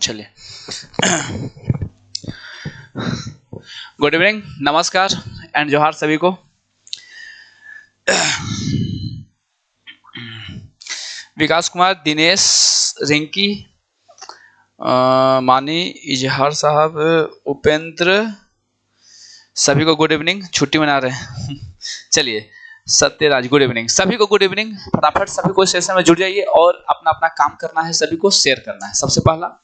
चलिए good evening, नमस्कार and जोहार सभी को। विकास कुमार, दिनेश, रिंकी, मानी, इजहार साहब, उपेंद्र, सभी को गुड इवनिंग। छुट्टी मना रहे हैं चलिए, सत्यराज गुड इवनिंग, सभी को गुड इवनिंग। फटाफट सभी को सेशन में जुड़ जाइए और अपना अपना काम करना है, सभी को शेयर करना है सबसे पहला,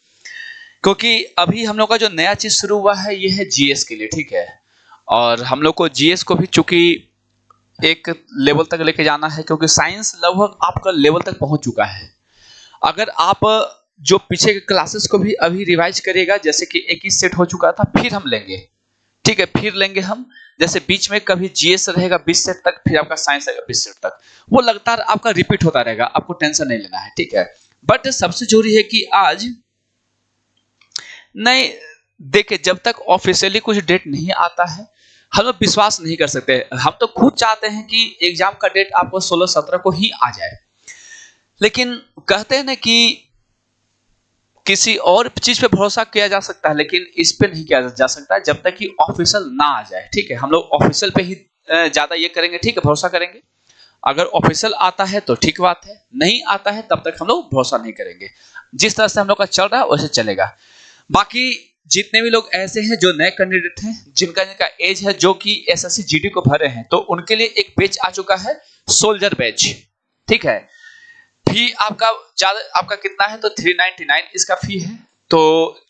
क्योंकि अभी हम लोग का जो नया चीज शुरू हुआ है ये है जीएस के लिए, ठीक है। और हम लोग को जीएस को भी चूंकि एक लेवल तक लेके जाना है, क्योंकि साइंस लगभग आपका लेवल तक पहुंच चुका है। अगर आप जो पीछे के क्लासेस को भी अभी रिवाइज करिएगा, जैसे कि 21 सेट हो चुका था, फिर हम लेंगे, ठीक है, फिर लेंगे हम। जैसे बीच में कभी जीएस रहेगा 20 सेट तक, फिर आपका साइंस रहेगा 20 सेट तक, वो लगातार आपका रिपीट होता रहेगा, आपको टेंशन नहीं लेना है, ठीक है। बट सबसे जरूरी है कि आज नहीं देखिए, जब तक ऑफिशियली कुछ डेट नहीं आता है हम लोग विश्वास नहीं कर सकते। हम तो खुद चाहते हैं कि एग्जाम का डेट आपको 16-17 को ही आ जाए, लेकिन कहते हैं ना कि किसी और चीज पे भरोसा किया जा सकता है, लेकिन इस पे नहीं किया जा सकता जब तक कि ऑफिशियल ना आ जाए, ठीक है। हम लोग ऑफिशियल पे ही ज्यादा ये करेंगे, ठीक है, भरोसा करेंगे। अगर ऑफिशियल आता है तो ठीक बात है, नहीं आता है तब तक हम लोग भरोसा नहीं करेंगे। जिस तरह से हम लोग का चल रहा है वैसे चलेगा। बाकी जितने भी लोग ऐसे हैं जो नए कैंडिडेट हैं, जिनका एज है, जो कि एसएससी जीडी को भरे हैं, तो उनके लिए एक बैच आ चुका है, सोल्जर बैच, ठीक है। फी आपका कितना है, तो 399 इसका फी है। तो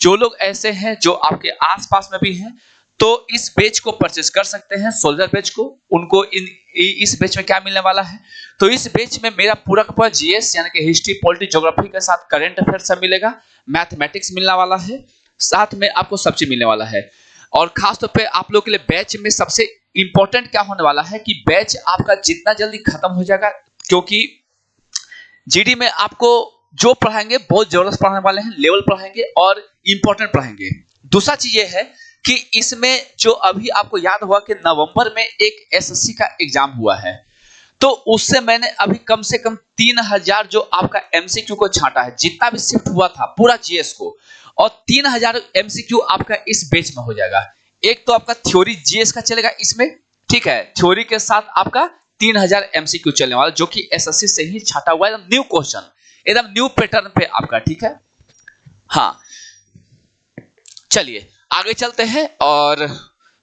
जो लोग ऐसे हैं जो आपके आसपास में भी हैं, तो इस बैच को परचेज कर सकते हैं, सोल्जर बैच को। उनको इस बैच में क्या मिलने वाला है, तो इस बैच में मेरा पूरा का पूरा जीएस यानी कि हिस्ट्री, पॉलिटी, ज्योग्राफी के साथ करंट अफेयर्स सब मिलेगा, मैथमेटिक्स मिलने वाला है, साथ में आपको सब चीज मिलने वाला है। और खास तौर पे आप लोग के लिए बैच में सबसे इंपॉर्टेंट क्या होने वाला है कि बैच आपका जितना जल्दी खत्म हो जाएगा, क्योंकि जीडी में आपको जो पढ़ाएंगे बहुत जबरदस्त पढ़ाने वाले हैं, लेवल पढ़ाएंगे और इंपॉर्टेंट पढ़ाएंगे। दूसरा चीज ये है कि इसमें जो अभी आपको याद हुआ कि नवंबर में एक एसएससी का एग्जाम हुआ है, तो उससे मैंने अभी कम से कम 3000 जो आपका एमसीक्यू को छांटा है, जितना भी शिफ्ट हुआ था पूरा जीएस को, और 3000 एमसीक्यू आपका इस बैच में हो जाएगा। एक तो आपका थ्योरी जीएस का चलेगा इसमें, ठीक है, थ्योरी के साथ आपका 3000 एमसीक्यू चलने वाला, जो कि एसएससी से ही छाटा हुआ है, एकदम न्यू क्वेश्चन, एकदम न्यू पैटर्न पे आपका, ठीक है। हाँ, चलिए आगे चलते हैं और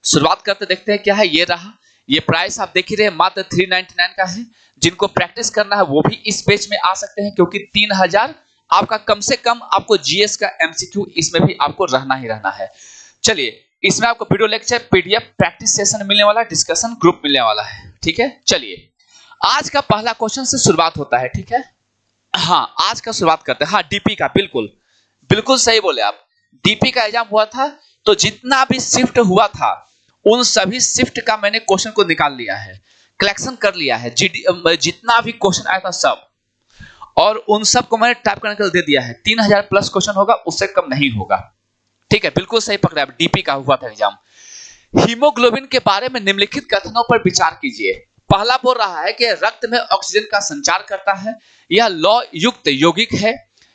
शुरुआत करते, देखते हैं क्या है। ये रहा, ये प्राइस आप देख ही रहे, मात्र 399 का है। जिनको प्रैक्टिस करना है वो भी इस बैच में आ सकते हैं, क्योंकि 3000 आपका कम से कम आपको जीएस का एमसीक्यू इसमें भी आपको रहना ही रहना है। चलिए, इसमें आपको video lecture, PDF, practice session मिलने वाला है, डिस्कशन ग्रुप मिलने वाला है, ठीक है। चलिए आज का पहला क्वेश्चन से शुरुआत होता है, ठीक है। हाँ, आज का शुरुआत करते हैं। हाँ, डीपी का, बिल्कुल बिल्कुल सही बोले आप। डीपी का एग्जाम हुआ था, तो जितना भी शिफ्ट हुआ था उन सभी शिफ्ट का मैंने क्वेश्चन को निकाल लिया है, कलेक्शन कर लिया है, जितना भी क्वेश्चन आया था सब, और उन सब को मैंने टाइप करके दे दिया है। 3000 प्लस क्वेश्चन होगा, उससे कम नहीं होगा, ठीक है। बिल्कुल सही पकड़ा, डीपी का हुआ था एग्जाम। हीमोग्लोबिन के बारे में निम्नलिखित कथनों पर विचार कीजिए। पहला बोल रहा है कि रक्त में ऑक्सीजन का संचार करता है, यह लौ युक्त यौगिक है,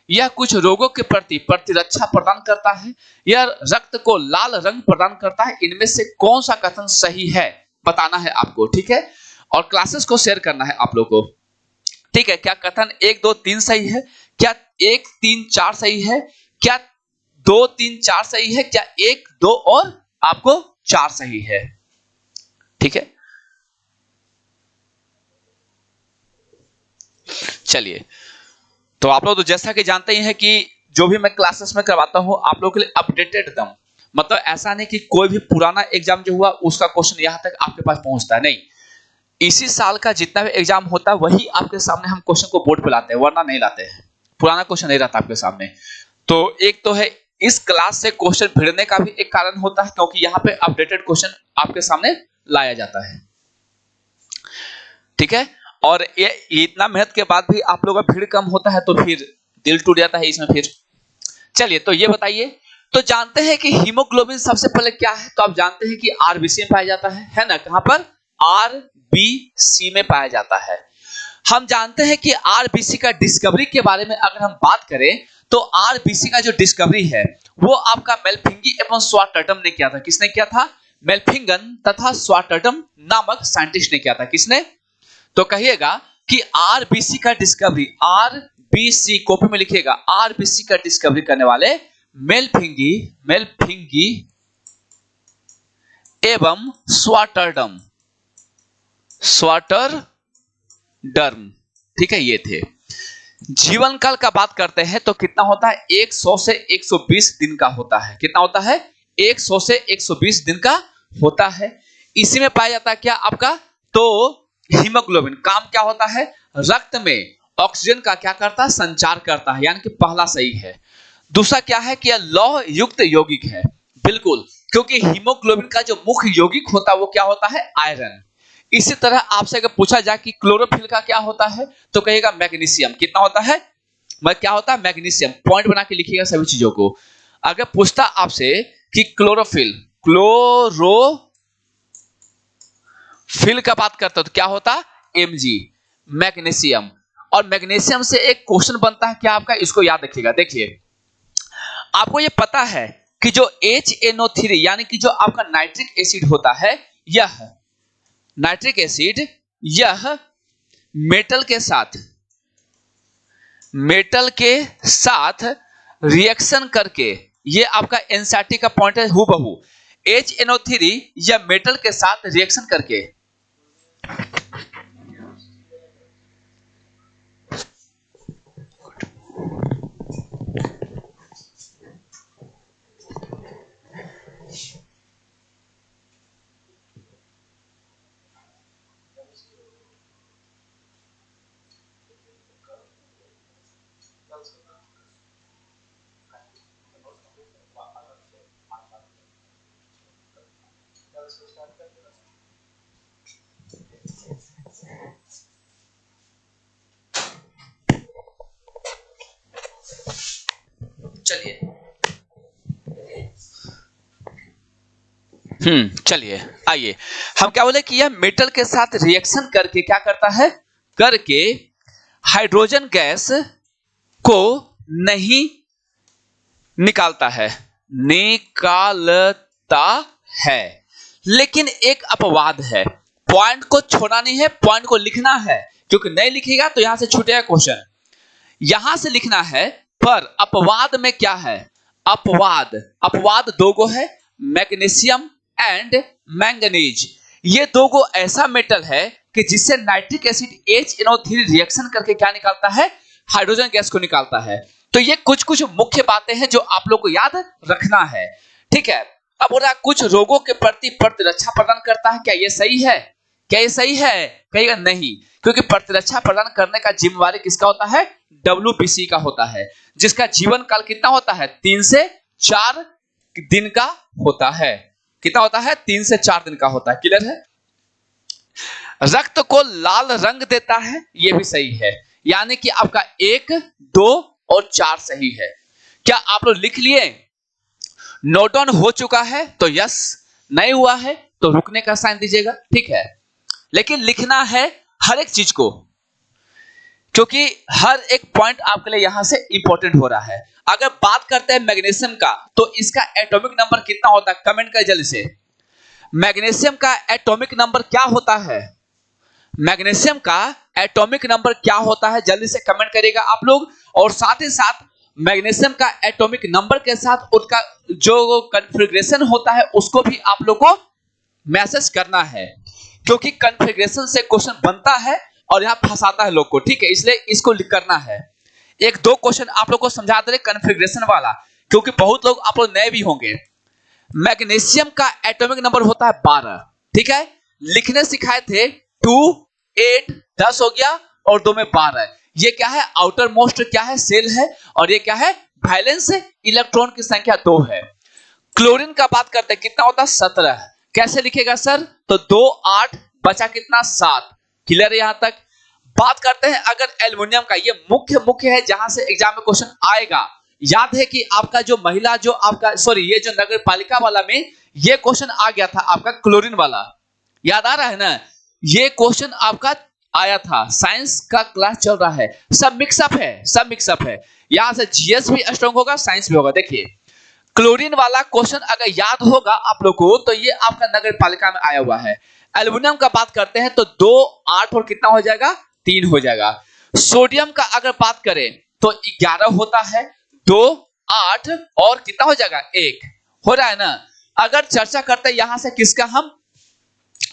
यह कुछ रोगों के प्रति प्रतिरक्षा प्रदान करता है, यह रक्त को लाल रंग प्रदान करता है। इनमें से कौन सा कथन सही है बताना है आपको, ठीक है। और क्लासेस को शेयर करना है आप लोगों को, ठीक है। क्या कथन 1, 2, 3 सही है, क्या 1, 3, 4 सही है, क्या 2, 3, 4 सही है, क्या 1, 2 और आपको 4 सही है, ठीक है। चलिए, तो आप लोग तो जैसा कि जानते ही हैं कि जो भी मैं क्लासेस में करवाता हूं आप लोगों के लिए अपडेटेड एकदम, मतलब ऐसा नहीं कि कोई भी पुराना एग्जाम जो हुआ उसका क्वेश्चन यहां तक आपके पास पहुंचता है, नहीं। इसी साल का जितना भी एग्जाम होता है वही आपके सामने हम क्वेश्चन को बोर्ड पे लाते हैं, वरना नहीं लाते हैं, पुराना क्वेश्चन नहीं रहता आपके सामने। तो एक तो है इस क्लास से क्वेश्चन भिड़ने का भी एक कारण होता है, क्योंकि यहाँ पे अपडेटेड क्वेश्चन आपके सामने लाया जाता है, ठीक है। और ये इतना मेहनत के बाद भी आप लोगों का भीड़ कम होता है, तो फिर दिल टूट जाता है इसमें फिर। चलिए, तो ये बताइए, तो जानते हैं कि हीमोग्लोबिन सबसे पहले क्या है, तो आप जानते हैं कि आरबीसी में पाया जाता है ना, कहां पर, आरबीसी में पाया जाता है। हम जानते हैं कि आरबीसी का डिस्कवरी के बारे में अगर हम बात करें तो आरबीसी का जो डिस्कवरी है वो आपका मेल्फिंगी एवं स्वाटर्टम ने किया था। किसने किया था? मेल्फिंगन तथा स्वाटर्टम नामक साइंटिस्ट ने किया था। किसने? तो कहिएगा कि आरबीसी का डिस्कवरी, आरबीसी कॉपी में लिखिएगा, आरबीसी का डिस्कवरी करने वाले मेल्फिंगी एवं स्वाटर्डम, ठीक है, ये थे। जीवन काल का बात करते हैं तो कितना होता है? 100 से 120 दिन का होता है। कितना होता है? 100 से 120 दिन का होता है। इसी में पाया जाता है क्या आपका? तो हीमोग्लोबिन काम क्या होता है? रक्त में ऑक्सीजन का क्या करता है? संचार करता है, यानी कि पहला सही है। दूसरा क्या है कि यह लौह युक्त यौगिक है। बिल्कुल, क्योंकि हीमोग्लोबिन का जो मुख्य यौगिक होता है वो क्या होता है? आयरन। इसी तरह आपसे अगर पूछा जाए कि क्लोरोफिल का क्या होता है तो कहिएगा मैग्नीशियम। कितना होता है? क्या होता है? मैग्नीशियम। पॉइंट बना के लिखिएगा सभी चीजों को। अगर पूछता आपसे कि क्लोरोफिल का बात करता तो क्या होता? Mg, magnesium. और मैग्नीशियम से एक क्वेश्चन बनता है क्या आपका? इसको याद रखिएगा। देखिए, आपको ये पता है कि जो HNO3 यानी कि जो आपका नाइट्रिक एसिड होता है, यह नाइट्रिक एसिड यह मेटल के साथ रिएक्शन करके, ये आपका एनसीईआरटी का पॉइंट है हूबहू। HNO3 या मेटल के साथ रिएक्शन करके चलिए आइए हम क्या बोले कि यह मेटल के साथ रिएक्शन करके क्या करता है? करके हाइड्रोजन गैस को नहीं निकालता है, लेकिन एक अपवाद है। पॉइंट को छोड़ना नहीं है, पॉइंट को लिखना है, क्योंकि नहीं लिखेगा तो यहां से छूटेगा क्वेश्चन। यहां से लिखना है, पर अपवाद में क्या है? अपवाद दो गो है, मैग्नीशियम एंड मैंगनीज। ये दो गो ऐसा मेटल है कि जिससे नाइट्रिक एसिड HNO3 रिएक्शन करके क्या निकालता है? हाइड्रोजन गैस को निकालता है। तो ये कुछ मुख्य बातें हैं जो आप लोग को याद रखना है। ठीक है, अब हो रहा कुछ रोगों के प्रति प्रतिरक्षा प्रदान करता है। क्या ये सही है? कहिएगा नहीं, क्योंकि प्रतिरक्षा प्रदान करने का जिम्मेवारी किसका होता है? WBC का होता है, जिसका जीवन काल कितना होता है? 3 से 4 दिन का होता है। कितना होता है? 3 से 4 दिन का होता है। क्लियर है? रक्त को लाल रंग देता है, यह भी सही है, यानी कि आपका 1, 2 और 4 सही है। क्या आप लोग लिख लिए? नोट डाउन हो चुका है तो यस, नहीं हुआ है तो रुकने का साइन दीजिएगा। ठीक है, लेकिन लिखना है हर एक चीज को, क्योंकि हर एक पॉइंट आपके लिए यहां से इंपॉर्टेंट हो रहा है। अगर बात करते हैं मैग्नीशियम का, तो इसका एटॉमिक नंबर कितना होता है? कमेंट कर जल्दी से। मैग्नीशियम का एटॉमिक नंबर क्या होता है? मैग्नीशियम का एटॉमिक नंबर क्या होता है? जल्दी से कमेंट करिएगा आप लोग। और साथ ही साथ मैग्नीशियम का एटॉमिक नंबर के साथ उसका जो कॉन्फ़िगरेशन होता है उसको भी आप लोग को मैसेज करना है, क्योंकि कॉन्फ़िगरेशन से क्वेश्चन बनता है और यहां फंसाता है लोग को। ठीक है, इसलिए इसको करना है। 1-2 क्वेश्चन आप लोग को समझा दे रहे कॉन्फ़िगरेशन वाला, क्योंकि बहुत लोग आप लोग नए भी होंगे। मैग्नीशियम का एटॉमिक नंबर होता है 12। ठीक है, लिखने सिखाए थे 2, 8, 10 हो गया और 2 में 12। ये क्या है? आउटर मोस्ट क्या है? सेल है। और ये क्या है? वैलेंस इलेक्ट्रॉन की संख्या 2 है। क्लोरीन का बात करते हैं, कितना होता है? 17। कैसे लिखेगा सर? तो 2, 8 बचा कितना? 7। क्लियर है यहां तक? बात करते हैं अगर एल्युमिनियम का, ये मुख्य है जहां से एग्जाम में क्वेश्चन आएगा। याद है कि आपका जो महिला जो आपका ये जो नगर पालिका वाला में ये क्वेश्चन आ गया था आपका क्लोरीन वाला, याद आ रहा है ना? ये क्वेश्चन आपका आया था, साइंस का क्लास चल रहा है, सब मिक्सअप है, सब मिक्सअप है। यहां से जीएस भी स्ट्रांग होगा, साइंस भी होगा। देखिए क्लोरीन वाला क्वेश्चन अगर याद होगा आप लोग को तो ये आपका नगर पालिका में आया हुआ है। एल्युमिनियम का बात करते हैं तो 2 8 और कितना हो जाएगा, 3 हो जाएगा। सोडियम का अगर बात करें तो 11 होता है, 2 8 और कितना हो जाएगा, 1 हो रहा है ना। अगर चर्चा करते हैं यहां से किसका, हम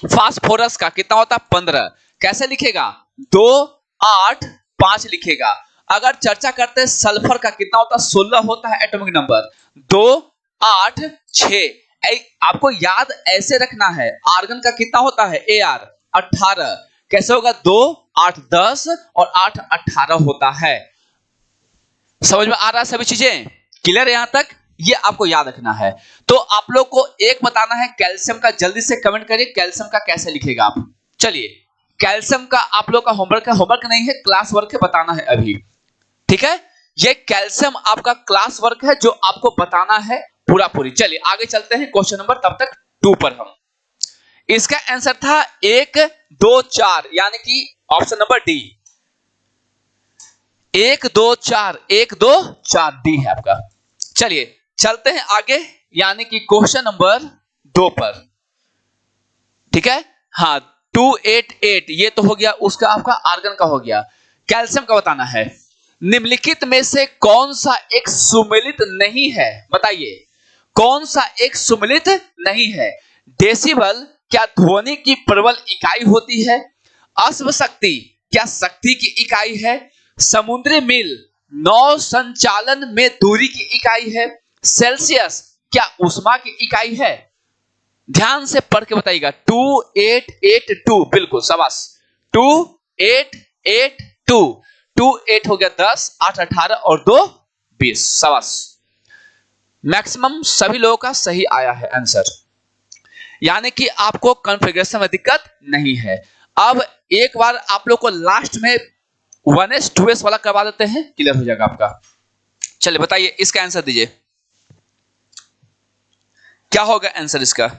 फास्फोरस का कितना होता है, 15। कैसे लिखेगा, 2 8 5 लिखेगा। अगर चर्चा करते हैं सल्फर का कितना होता है, 16 होता है एटॉमिक नंबर, 2 8 6। आपको याद ऐसे रखना है। आर्गन का कितना होता है, Ar 18। कैसे होगा, 2 8 10 और 8 18 होता है। समझ में आ रहा है सभी चीजें, क्लियर है यहां तक, ये आपको याद रखना है। तो आप लोग को एक बताना है कैल्शियम का, जल्दी से कमेंट करिए कैल्शियम का कैसे लिखेगा आप। चलिए कैल्शियम का आप लोग का होमवर्क है, होमवर्क नहीं है क्लास वर्क है, बताना है अभी, ठीक है। ये कैल्शियम आपका क्लास वर्क है जो आपको बताना है पूरा पूरी। चलिए आगे चलते हैं क्वेश्चन नंबर तब तक 2 पर। हम इसका आंसर था 1 2 4 यानी कि ऑप्शन नंबर डी, 1 2 4 1 2 4 डी है आपका। चलिए चलते हैं आगे यानी कि क्वेश्चन नंबर 2 पर, ठीक है। हाँ 288 ये तो हो गया उसका, आपका आर्गन का हो गया। कैल्शियम का बताना है, निम्नलिखित में से कौन सा एक सुमेलित नहीं है, बताइए कौन सा एक सुमेलित नहीं है। डेसिबल क्या ध्वनि की प्रबल इकाई होती है, अश्व शक्ति क्या शक्ति की इकाई है, समुद्री मील नौ संचालन में दूरी की इकाई है, सेल्सियस क्या ऊष्मा की इकाई है। ध्यान से पढ़ के बताइएगा। 2882 बिल्कुल शाबाश, 2882 2 8 हो गया 10, 8 18 और 2 20, शाबाश। मैक्सिमम सभी लोगों का सही आया है आंसर, यानी कि आपको कॉन्फ़िगरेशन में दिक्कत नहीं है। अब एक बार आप लोग को लास्ट में 1s 2s वाला करवा देते हैं, क्लियर हो जाएगा आपका। चलिए बताइए इसका आंसर दीजिए, क्या होगा आंसर इसका।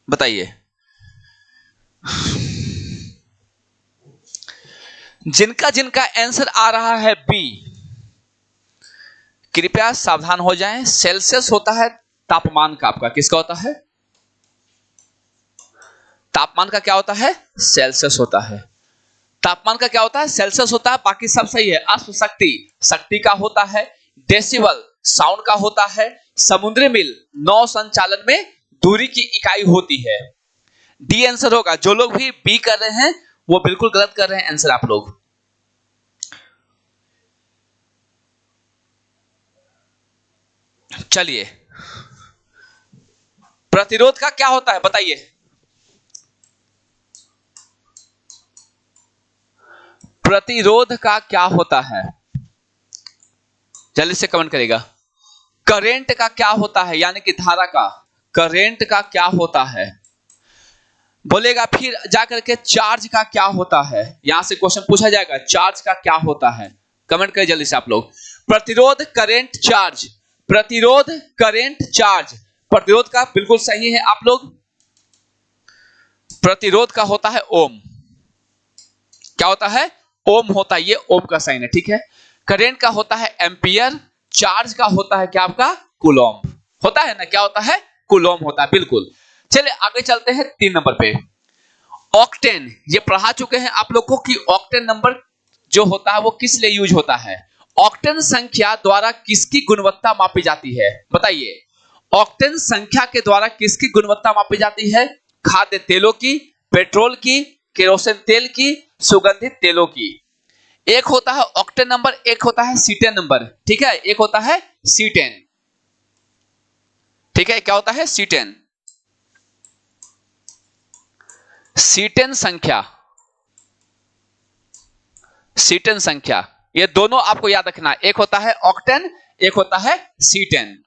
बताइए जिनका जिनका आंसर आ रहा है बी, कृपया सावधान हो जाएं। सेल्सियस होता है तापमान का, आपका किसका होता है, तापमान का क्या होता है, सेल्सियस होता है। तापमान का क्या होता है, सेल्सियस होता है, बाकी सब सही है। अश्व शक्ति शक्ति का होता है, डेसिबल साउंड का होता है, समुद्री मील नौ संचालन में दूरी की इकाई होती है। डी आंसर होगा। जो लोग भी बी कर रहे हैं वो बिल्कुल गलत कर रहे हैं आंसर आप लोग। चलिए प्रतिरोध का क्या होता है बताइए, प्रतिरोध का क्या होता है, जल्दी से कमेंट करेगा। करंट का क्या होता है, यानी कि धारा का, करंट का क्या होता है बोलेगा। फिर जाकर के चार्ज का क्या होता है, यहां से क्वेश्चन पूछा जाएगा, चार्ज का क्या होता है, कमेंट करें जल्दी से आप लोग। प्रतिरोध करंट चार्ज, प्रतिरोध करंट चार्ज, प्रतिरोध का बिल्कुल सही है आप लोग। प्रतिरोध का होता है ओम, क्या होता है, ओम होता है, ये ओम का साइन है, ठीक है। करंट का होता है एम्पियर, चार्ज का होता है क्या आपका, कूलॉम होता है ना, क्या होता है, कूलॉम होता है, बिल्कुल। चलिए आगे चलते हैं 3 नंबर पे। ऑक्टेन, ये पढ़ा चुके हैं आप लोग को कि ऑक्टेन नंबर जो होता है वो किस लिए यूज होता है। ऑक्टेन संख्या द्वारा किसकी गुणवत्ता मापी जाती है, बताइए। ऑक्टेन संख्या के द्वारा किसकी गुणवत्ता मापी जाती है, खाद्य तेलों की, पेट्रोल की, केरोसिन तेल की, सुगंधित तेलों की। एक होता है ऑक्टेन नंबर, एक होता है सीटेन नंबर, ठीक है, एक होता है सीटेन, ठीक है, क्या होता है सीटेन। सीटेन संख्या, सीटेन संख्या, ये दोनों आपको याद रखना, एक होता है ऑक्टेन, एक होता है सीटेन,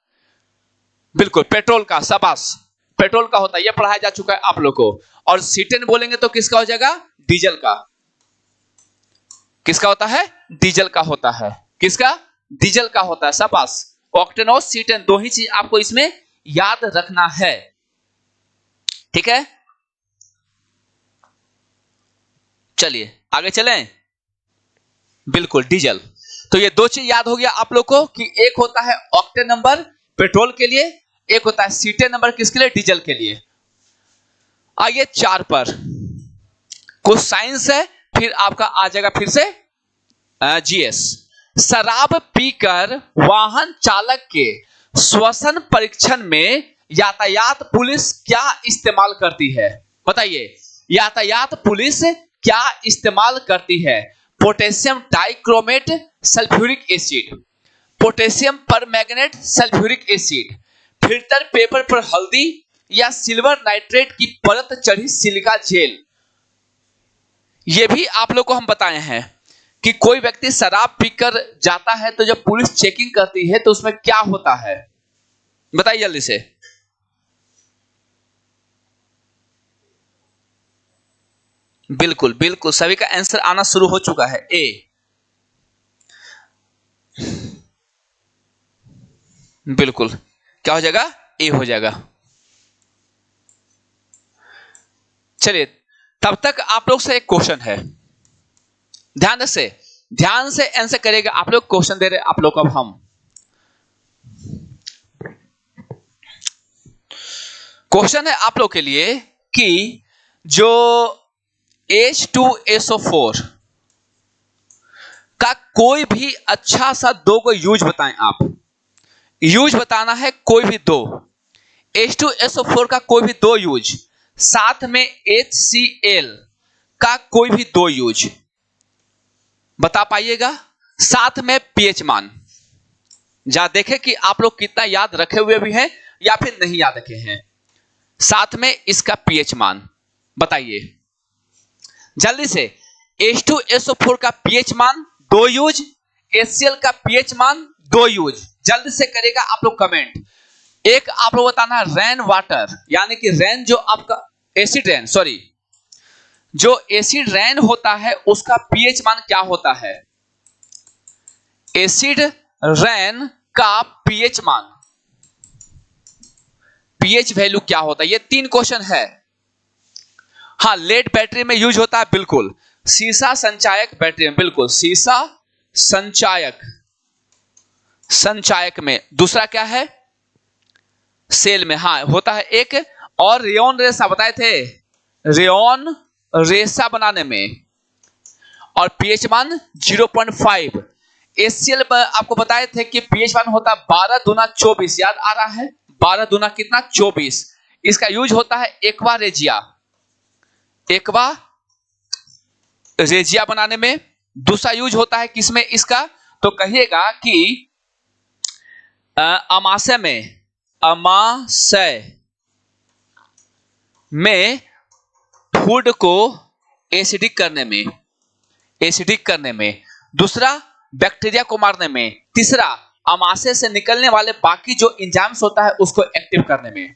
बिल्कुल। पेट्रोल का, शाबाश, पेट्रोल का होता है, ये पढ़ाया जा चुका है आप लोग को। और सीटेन बोलेंगे तो किसका हो जाएगा, डीजल का, किसका होता है, डीजल का होता है, किसका, डीजल का होता है, शाबाश। ऑक्टेन और सीटेन, दो ही चीज आपको इसमें याद रखना है। ठीक है, चलिए आगे चलें। बिल्कुल, डीजल। तो ये दो चीज याद हो गया आप लोग को कि एक होता है ऑक्टेन नंबर पेट्रोल के लिए, एक होता है सीटेन नंबर किसके लिए, डीजल के लिए। आइए 4 पर, कुछ साइंस है, फिर आपका आ जाएगा फिर से जीएस। शराब पीकर वाहन चालक के श्वसन परीक्षण में यातायात पुलिस क्या इस्तेमाल करती है? बताइए, यातायात पुलिस क्या इस्तेमाल करती है? Potassium dichromate sulphuric acid, potassium permanganate sulphuric acid, filter paper पर हल्दी, या सिल्वर नाइट्रेट की परत चढ़ी सिलिका जेल। यह भी आप लोग को हम बताए हैं कि कोई व्यक्ति शराब पीकर जाता है तो जब पुलिस चेकिंग करती है तो उसमें क्या होता है, बताइए जल्दी से। बिल्कुल बिल्कुल, सभी का आंसर आना शुरू हो चुका है। ए, बिल्कुल, क्या हो जाएगा, ए हो जाएगा। चलिए, तब तक आप लोग से एक क्वेश्चन है, ध्यान से आंसर करेगा। आप लोग क्वेश्चन दे रहे आप लोग को, अब हम क्वेश्चन है आप लोग के लिए कि जो H2SO4 का कोई भी अच्छा सा दो को यूज बताएं। आप यूज बताना है, कोई भी दो H2SO4 का कोई भी दो यूज, साथ में HCl का कोई भी दो यूज बता पाइएगा, साथ में पीएच मान। जा देखें कि आप लोग कितना याद रखे हुए भी हैं या फिर नहीं याद रखे हैं। साथ में इसका पीएच मान बताइए जल्दी से। H2SO4 का पीएच मान दो यूज, HCl का पीएच मान दो यूज, जल्दी से करेगा आप लोग कमेंट। एक आप लोग बताना रेन वाटर, यानी कि रेन जो आपका एसिड रेन, सॉरी जो एसिड रेन होता है उसका पीएच मान क्या होता है? एसिड रेन का पीएच मान, पीएच वैल्यू क्या होता है? ये 3 क्वेश्चन है। हाँ, लेड बैटरी में यूज होता है, बिल्कुल। सीसा संचायक बैटरी में, बिल्कुल सीसा संचायक में। दूसरा क्या है? सेल में, हाँ होता है एक। और रेयन रेशा बताए थे, रेयन रेशा बनाने में। और पीएच मान 0.5। HCl आपको बताए थे कि पीएच मान होता है 12 दूना 24, याद आ रहा है? 12 दूना कितना? 24। इसका यूज होता है एक्वा रेजिया बनाने में। दूसरा यूज होता है किसमें इसका? तो कहिएगा कि अमाशय में फूड को एसिडिक करने में। दूसरा बैक्टीरिया को मारने में। तीसरा अमाशय से निकलने वाले बाकी जो एंजाइम्स होता है उसको एक्टिव करने में।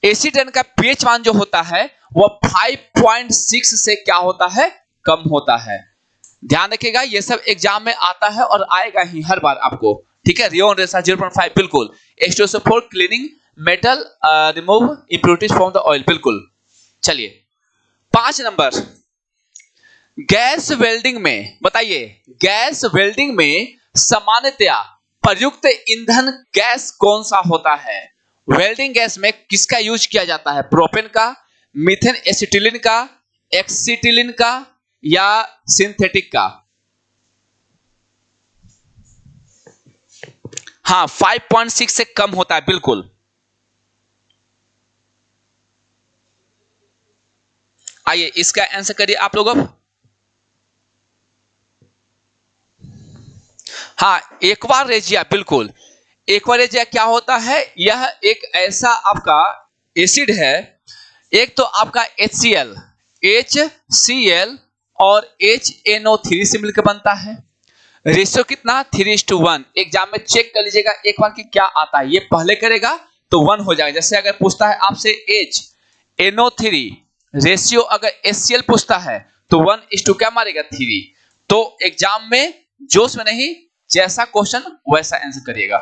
एसिड रेन का पीएच मान जो होता है वह 5.6 से क्या होता है? कम होता है। ध्यान रखिएगा, ये सब एग्जाम में आता है और आएगा ही हर बार आपको, ठीक है। रेयन रेशा 0.5, बिल्कुल। H2SO4 cleaning metal, remove impurities from the oil, बिल्कुल। चलिए 5 नंबर, गैस वेल्डिंग में बताइए, गैस वेल्डिंग में सामान्यतया प्रयुक्त ईंधन गैस कौन सा होता है? वेल्डिंग गैस में किसका यूज किया जाता है? प्रोपेन का, मीथेन एसिटिलीन का, एक्सिटिलीन का, या सिंथेटिक का? हाँ, 5.6 से कम होता है, बिल्कुल। आइए इसका आंसर करिए आप लोग अब। हाँ, एक्वा रेजिया, बिल्कुल। एक्वा रेजिया क्या होता है? यह एक ऐसा आपका एसिड है, एक तो आपका HCl और HNO3 से मिलकर बनता है। रेशियो कितना? 3:1। एग्जाम में चेक कर लीजिएगा एक बार कि क्या आता है। ये पहले करेगा तो 1 हो जाएगा। जैसे अगर पूछता है आपसे HNO3 रेशियो, अगर HCl पूछता है तो 1:2 क्या मारेगा? 3। तो एग्जाम में जोश में नहीं, जैसा क्वेश्चन वैसा आंसर करिएगा।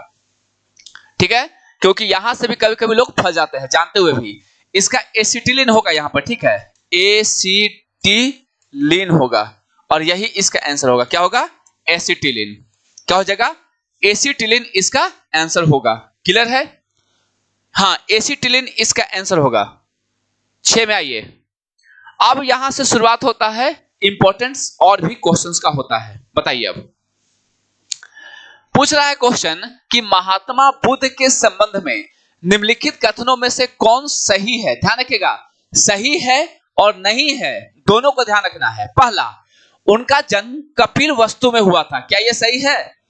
ठीक है, क्योंकि यहां से भी कभी कभी लोग फंस जाते हैं जानते हुए भी। इसका एसिटिलीन होगा यहां पर, ठीक है, एसिटिलीन होगा, और यही इसका आंसर होगा। क्या होगा? एसिटिलीन। क्या हो जाएगा? एसिटिलीन इसका आंसर होगा। क्लियर है? हाँ, एसिटिलीन इसका आंसर होगा। 6 में आइए। अब यहां से शुरुआत होता है इंपॉर्टेंस और भी क्वेश्चंस का होता है। बताइए, अब पूछ रहा है क्वेश्चन कि महात्मा बुद्ध के संबंध में निम्नलिखित कथनों में से कौन सही है? ध्यान रखिएगा, सही है और नहीं है, दोनों को ध्यान रखना है। पहला, उनका जन्म कपिल वस्तु में हुआ था। क्या यह सही है?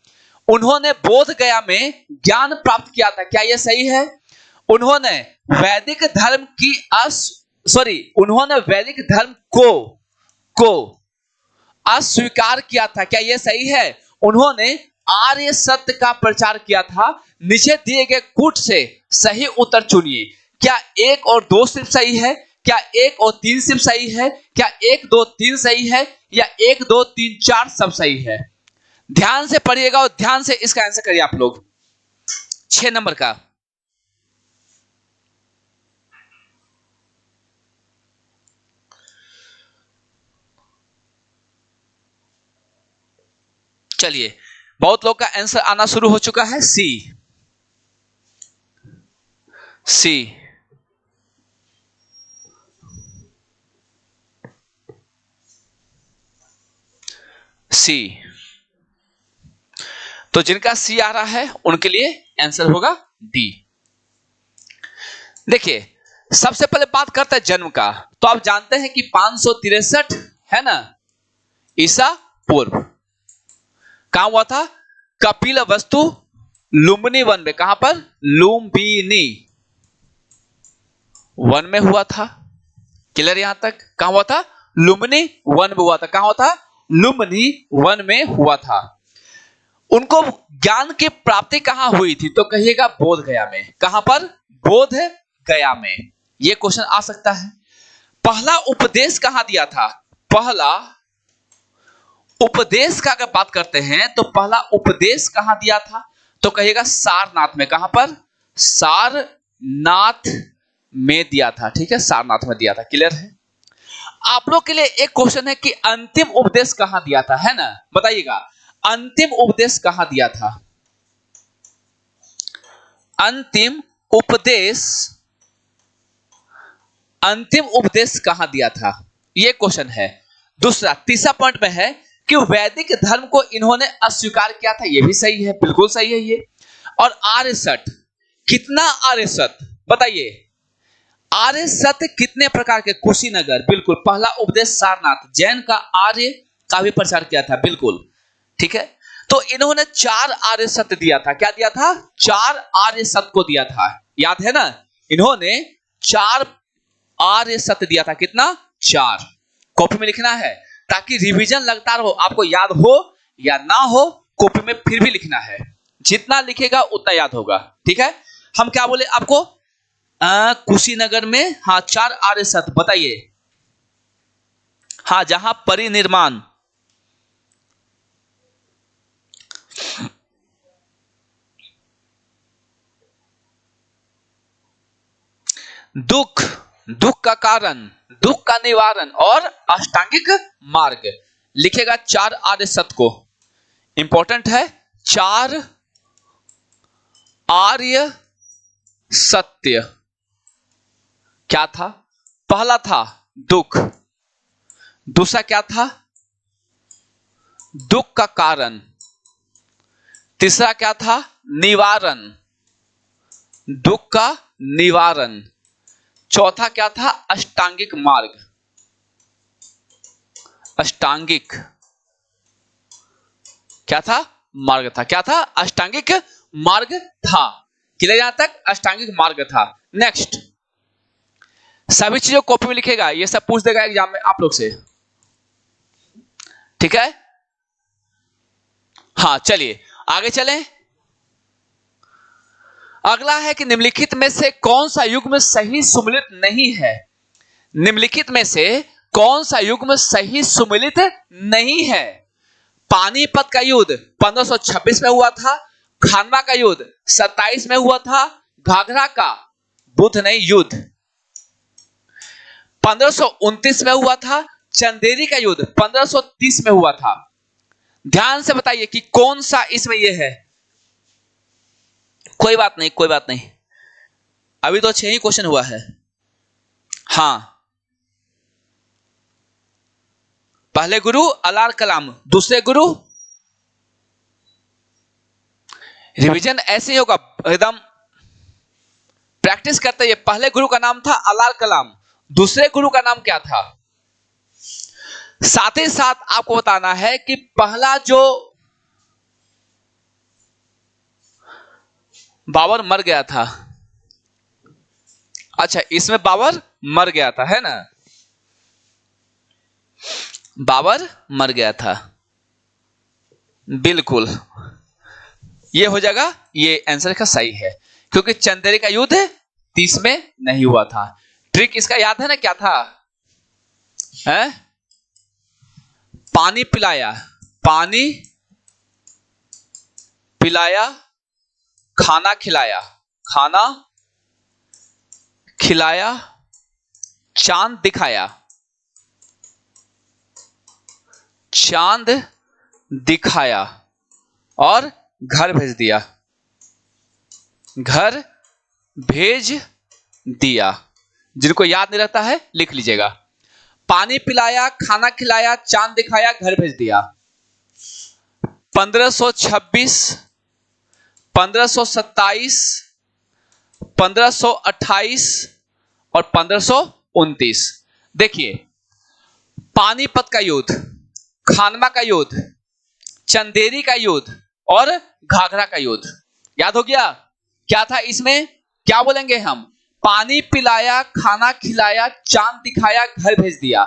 उन्होंने बोध गया में ज्ञान प्राप्त किया था। क्या यह सही है? उन्होंने वैदिक धर्म की उन्होंने वैदिक धर्म को अस्वीकार किया था। क्या यह सही है? उन्होंने आर्य सत्य का प्रचार किया था। नीचे दिए गए कूट से सही उत्तर चुनिए। क्या 1 और 2 सिर्फ सही है? क्या 1 और 3 सिर्फ सही है? क्या 1, 2, 3 सही है? या 1, 2, 3, 4 सब सही है? ध्यान से पढ़िएगा और ध्यान से इसका आंसर करिए आप लोग। 6 नंबर का चलिए, बहुत लोग का आंसर आना शुरू हो चुका है। सी तो जिनका सी आ रहा है उनके लिए आंसर होगा डी। देखिए, सबसे पहले बात करते हैं जन्म का। तो आप जानते हैं कि 563 है ना ईसा पूर्व। कहां हुआ था? कपिल वस्तु लुम्बिनी वन में। कहां पर? लुम्बिनी वन में हुआ था। क्लियर यहां तक? कहां हुआ था? लुम्बिनी वन में हुआ था। कहां हुआ था? लुम्बिनी वन में हुआ था। उनको ज्ञान की प्राप्ति कहां हुई थी? तो कहिएगा बोध गया में। कहां पर? बोध गया में। यह क्वेश्चन आ सकता है। पहला उपदेश कहां दिया था? पहला उपदेश का अगर बात करते हैं तो पहला उपदेश कहां दिया था? तो कहिएगा सारनाथ में। कहां पर? सारनाथ में दिया था। ठीक है, सारनाथ में दिया था। क्लियर है? आप लोग के लिए एक क्वेश्चन है कि अंतिम उपदेश कहां दिया था, है ना? बताइएगा, अंतिम उपदेश कहां दिया था? अंतिम उपदेश कहां दिया था? यह क्वेश्चन है। दूसरा, तीसरा पॉइंट में है कि वैदिक धर्म को इन्होंने अस्वीकार किया था। यह भी सही है, बिल्कुल सही है ये। और आर्य सत्य, कितना आर्य सत्य बताइए? आर्य सत्य कितने प्रकार के? कुशीनगर, बिल्कुल। पहला उपदेश सारनाथ, जैन का आर्य का भी प्रचार किया था, बिल्कुल। ठीक है, तो इन्होंने 4 आर्य सत्य दिया था। क्या दिया था? 4 आर्य सत्य को दिया था। याद है ना? इन्होंने 4 आर्य सत्य दिया था। कितना? 4। कॉपी में लिखना है ताकि रिवीजन लगातार हो, आपको याद हो या ना हो, कॉपी में फिर भी लिखना है। जितना लिखेगा उतना याद होगा। ठीक है, हम क्या बोले आपको? कुशीनगर में, हाँ, 4 आर्य सत्य बताइए। हाँ, जहां परिनिर्माण, दुख का कारण, दुख का निवारण और अष्टांगिक मार्ग। लिखेगा 4 आर्य सत्य को। इंपॉर्टेंट है, 4 आर्य सत्य क्या था? पहला था दुख। दूसरा क्या था? दुख का कारण। तीसरा क्या था? निवारण, दुख का निवारण। चौथा क्या था? अष्टांगिक मार्ग। अष्टांगिक क्या था? मार्ग था। क्या था? अष्टांगिक मार्ग था। क्लियर यहां तक? अष्टांगिक मार्ग था। नेक्स्ट, सभी चीजों कॉपी में लिखेगा, ये सब पूछ देगा एग्जाम में आप लोग से। ठीक है, हाँ, चलिए आगे चलें। अगला है कि निम्नलिखित में से कौन सा युग्म सही सुमेलित नहीं है? निम्नलिखित में से कौन सा युग्म सही सुमेलित नहीं है? पानीपत का युद्ध 1526 में हुआ था। खानवा का युद्ध 27 में हुआ था, घाघरा का बुद्ध नहीं युद्ध 1529 में हुआ था, चंदेरी का युद्ध 1530 में हुआ था। ध्यान से बताइए कि कौन सा इसमें यह है। कोई बात नहीं, कोई बात नहीं, अभी तो 6 ही क्वेश्चन हुआ है। हां, पहले गुरु अलार कलाम, दूसरे गुरु, रिवीजन ऐसे ही होगा, एकदम प्रैक्टिस करते हैं। पहले गुरु का नाम था अलार कलाम, दूसरे गुरु का नाम क्या था। साथ ही साथ आपको बताना है कि पहला जो बाबर मर गया था, अच्छा इसमें बाबर मर गया था, है ना, बाबर मर गया था, बिल्कुल ये हो जाएगा, ये आंसर का सही है, क्योंकि चंदेरी का युद्ध 30 में नहीं हुआ था। ट्रिक इसका याद है ना, क्या था, है? पानी पिलाया, पानी पिलाया, खाना खिलाया, खाना खिलाया, चांद दिखाया, चांद दिखाया और घर भेज दिया, घर भेज दिया। जिनको याद नहीं रहता है लिख लीजिएगा। पानी पिलाया, खाना खिलाया, चांद दिखाया, घर भेज दिया। 1526, 1527, 1528 और 1529। देखिए, पानीपत का युद्ध, खानवा का युद्ध, चंदेरी का युद्ध और घाघरा का युद्ध याद हो गया। क्या था इसमें, क्या बोलेंगे हम, पानी पिलाया, खाना खिलाया, चांद दिखाया, घर भेज दिया।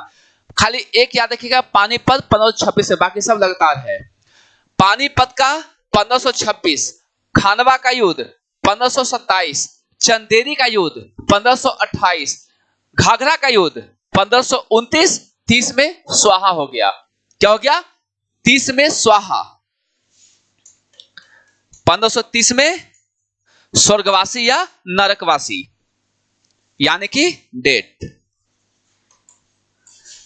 खाली एक याद रखिएगा, पानीपत 1526 से, बाकी सब लगातार है। पानीपत का 1526, खानवा का युद्ध 1527, चंदेरी का युद्ध 1528, घाघरा का युद्ध 1529, 30 में स्वाहा हो गया। क्या हो गया, 30 में स्वाहा। 1530 में स्वर्गवासी या नरकवासी, यानी कि डेट।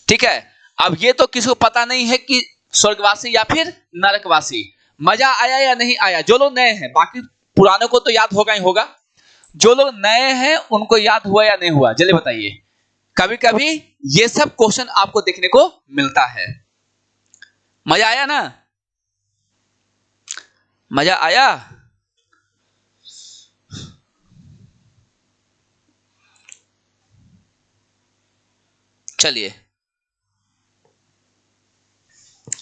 ठीक है, अब ये तो किसी को पता नहीं है कि स्वर्गवासी या फिर नरकवासी। मजा आया या नहीं आया? जो लोग नए हैं, बाकी पुराने को तो याद होगा ही होगा, जो लोग नए हैं उनको याद हुआ या नहीं हुआ जल्दी बताइए। कभी कभी ये सब क्वेश्चन आपको देखने को मिलता है। मजा आया ना, मजा आया? चलिए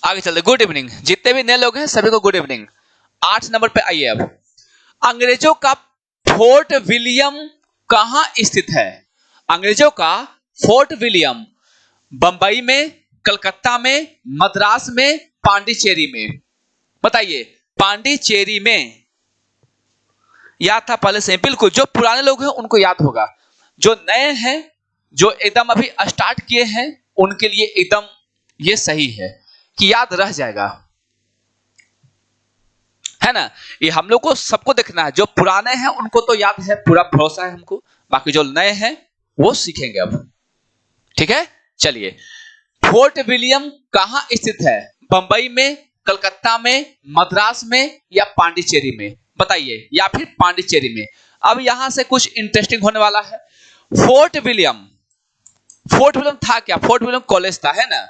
आगे चलते। गुड इवनिंग, जितने भी नए लोग हैं सभी को गुड इवनिंग। 8 नंबर पे आइए। अब अंग्रेजों का फोर्ट विलियम कहां स्थित है? अंग्रेजों का फोर्ट विलियम बंबई में, कलकत्ता में, मद्रास में, पांडिचेरी में। बताइए, पांडिचेरी में याद था पहले से? बिल्कुल, जो पुराने लोग हैं उनको याद होगा, जो नए हैं, जो एकदम अभी स्टार्ट किए हैं, उनके लिए एकदम ये सही है कि याद रह जाएगा, है ना। ये हम लोग को सबको देखना है, जो पुराने हैं उनको तो याद है, पूरा भरोसा है हमको, बाकी जो नए हैं वो सीखेंगे अब। ठीक है, चलिए। फोर्ट विलियम कहां स्थित है? बंबई में, कलकत्ता में, मद्रास में या पांडिचेरी में? बताइए, या फिर पांडिचेरी में। अब यहां से कुछ इंटरेस्टिंग होने वाला है। फोर्ट विलियम, फोर्ट विलियम था क्या? फोर्ट विलियम कॉलेज था, है ना।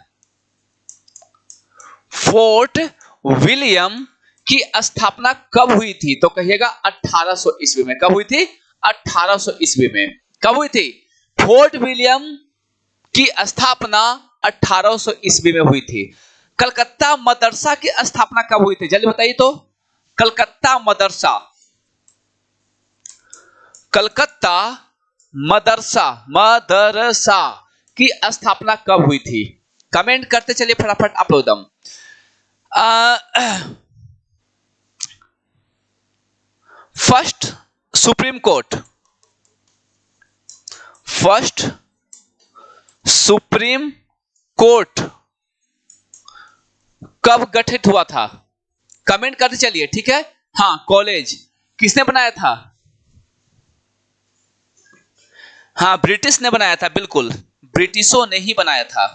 फोर्ट विलियम की स्थापना कब हुई थी? तो कहिएगा 1800 ईस्वी में। कब हुई थी? 1800 ईस्वी में। कब हुई थी? फोर्ट विलियम की स्थापना 1800 ईस्वी में हुई थी। कलकत्ता मदरसा की स्थापना कब हुई थी? जल्दी बताइए तो। कलकत्ता मदरसा, कलकत्ता मदरसा, मदरसा की स्थापना कब हुई थी? कमेंट करते चलिए फटाफट आप लोग दम। First supreme court, first supreme court कब गठित हुआ था? कमेंट करते चलिए, ठीक है। हाँ कॉलेज किसने बनाया था? हाँ ब्रिटिश ने बनाया था, बिल्कुल ब्रिटिशों ने ही बनाया था।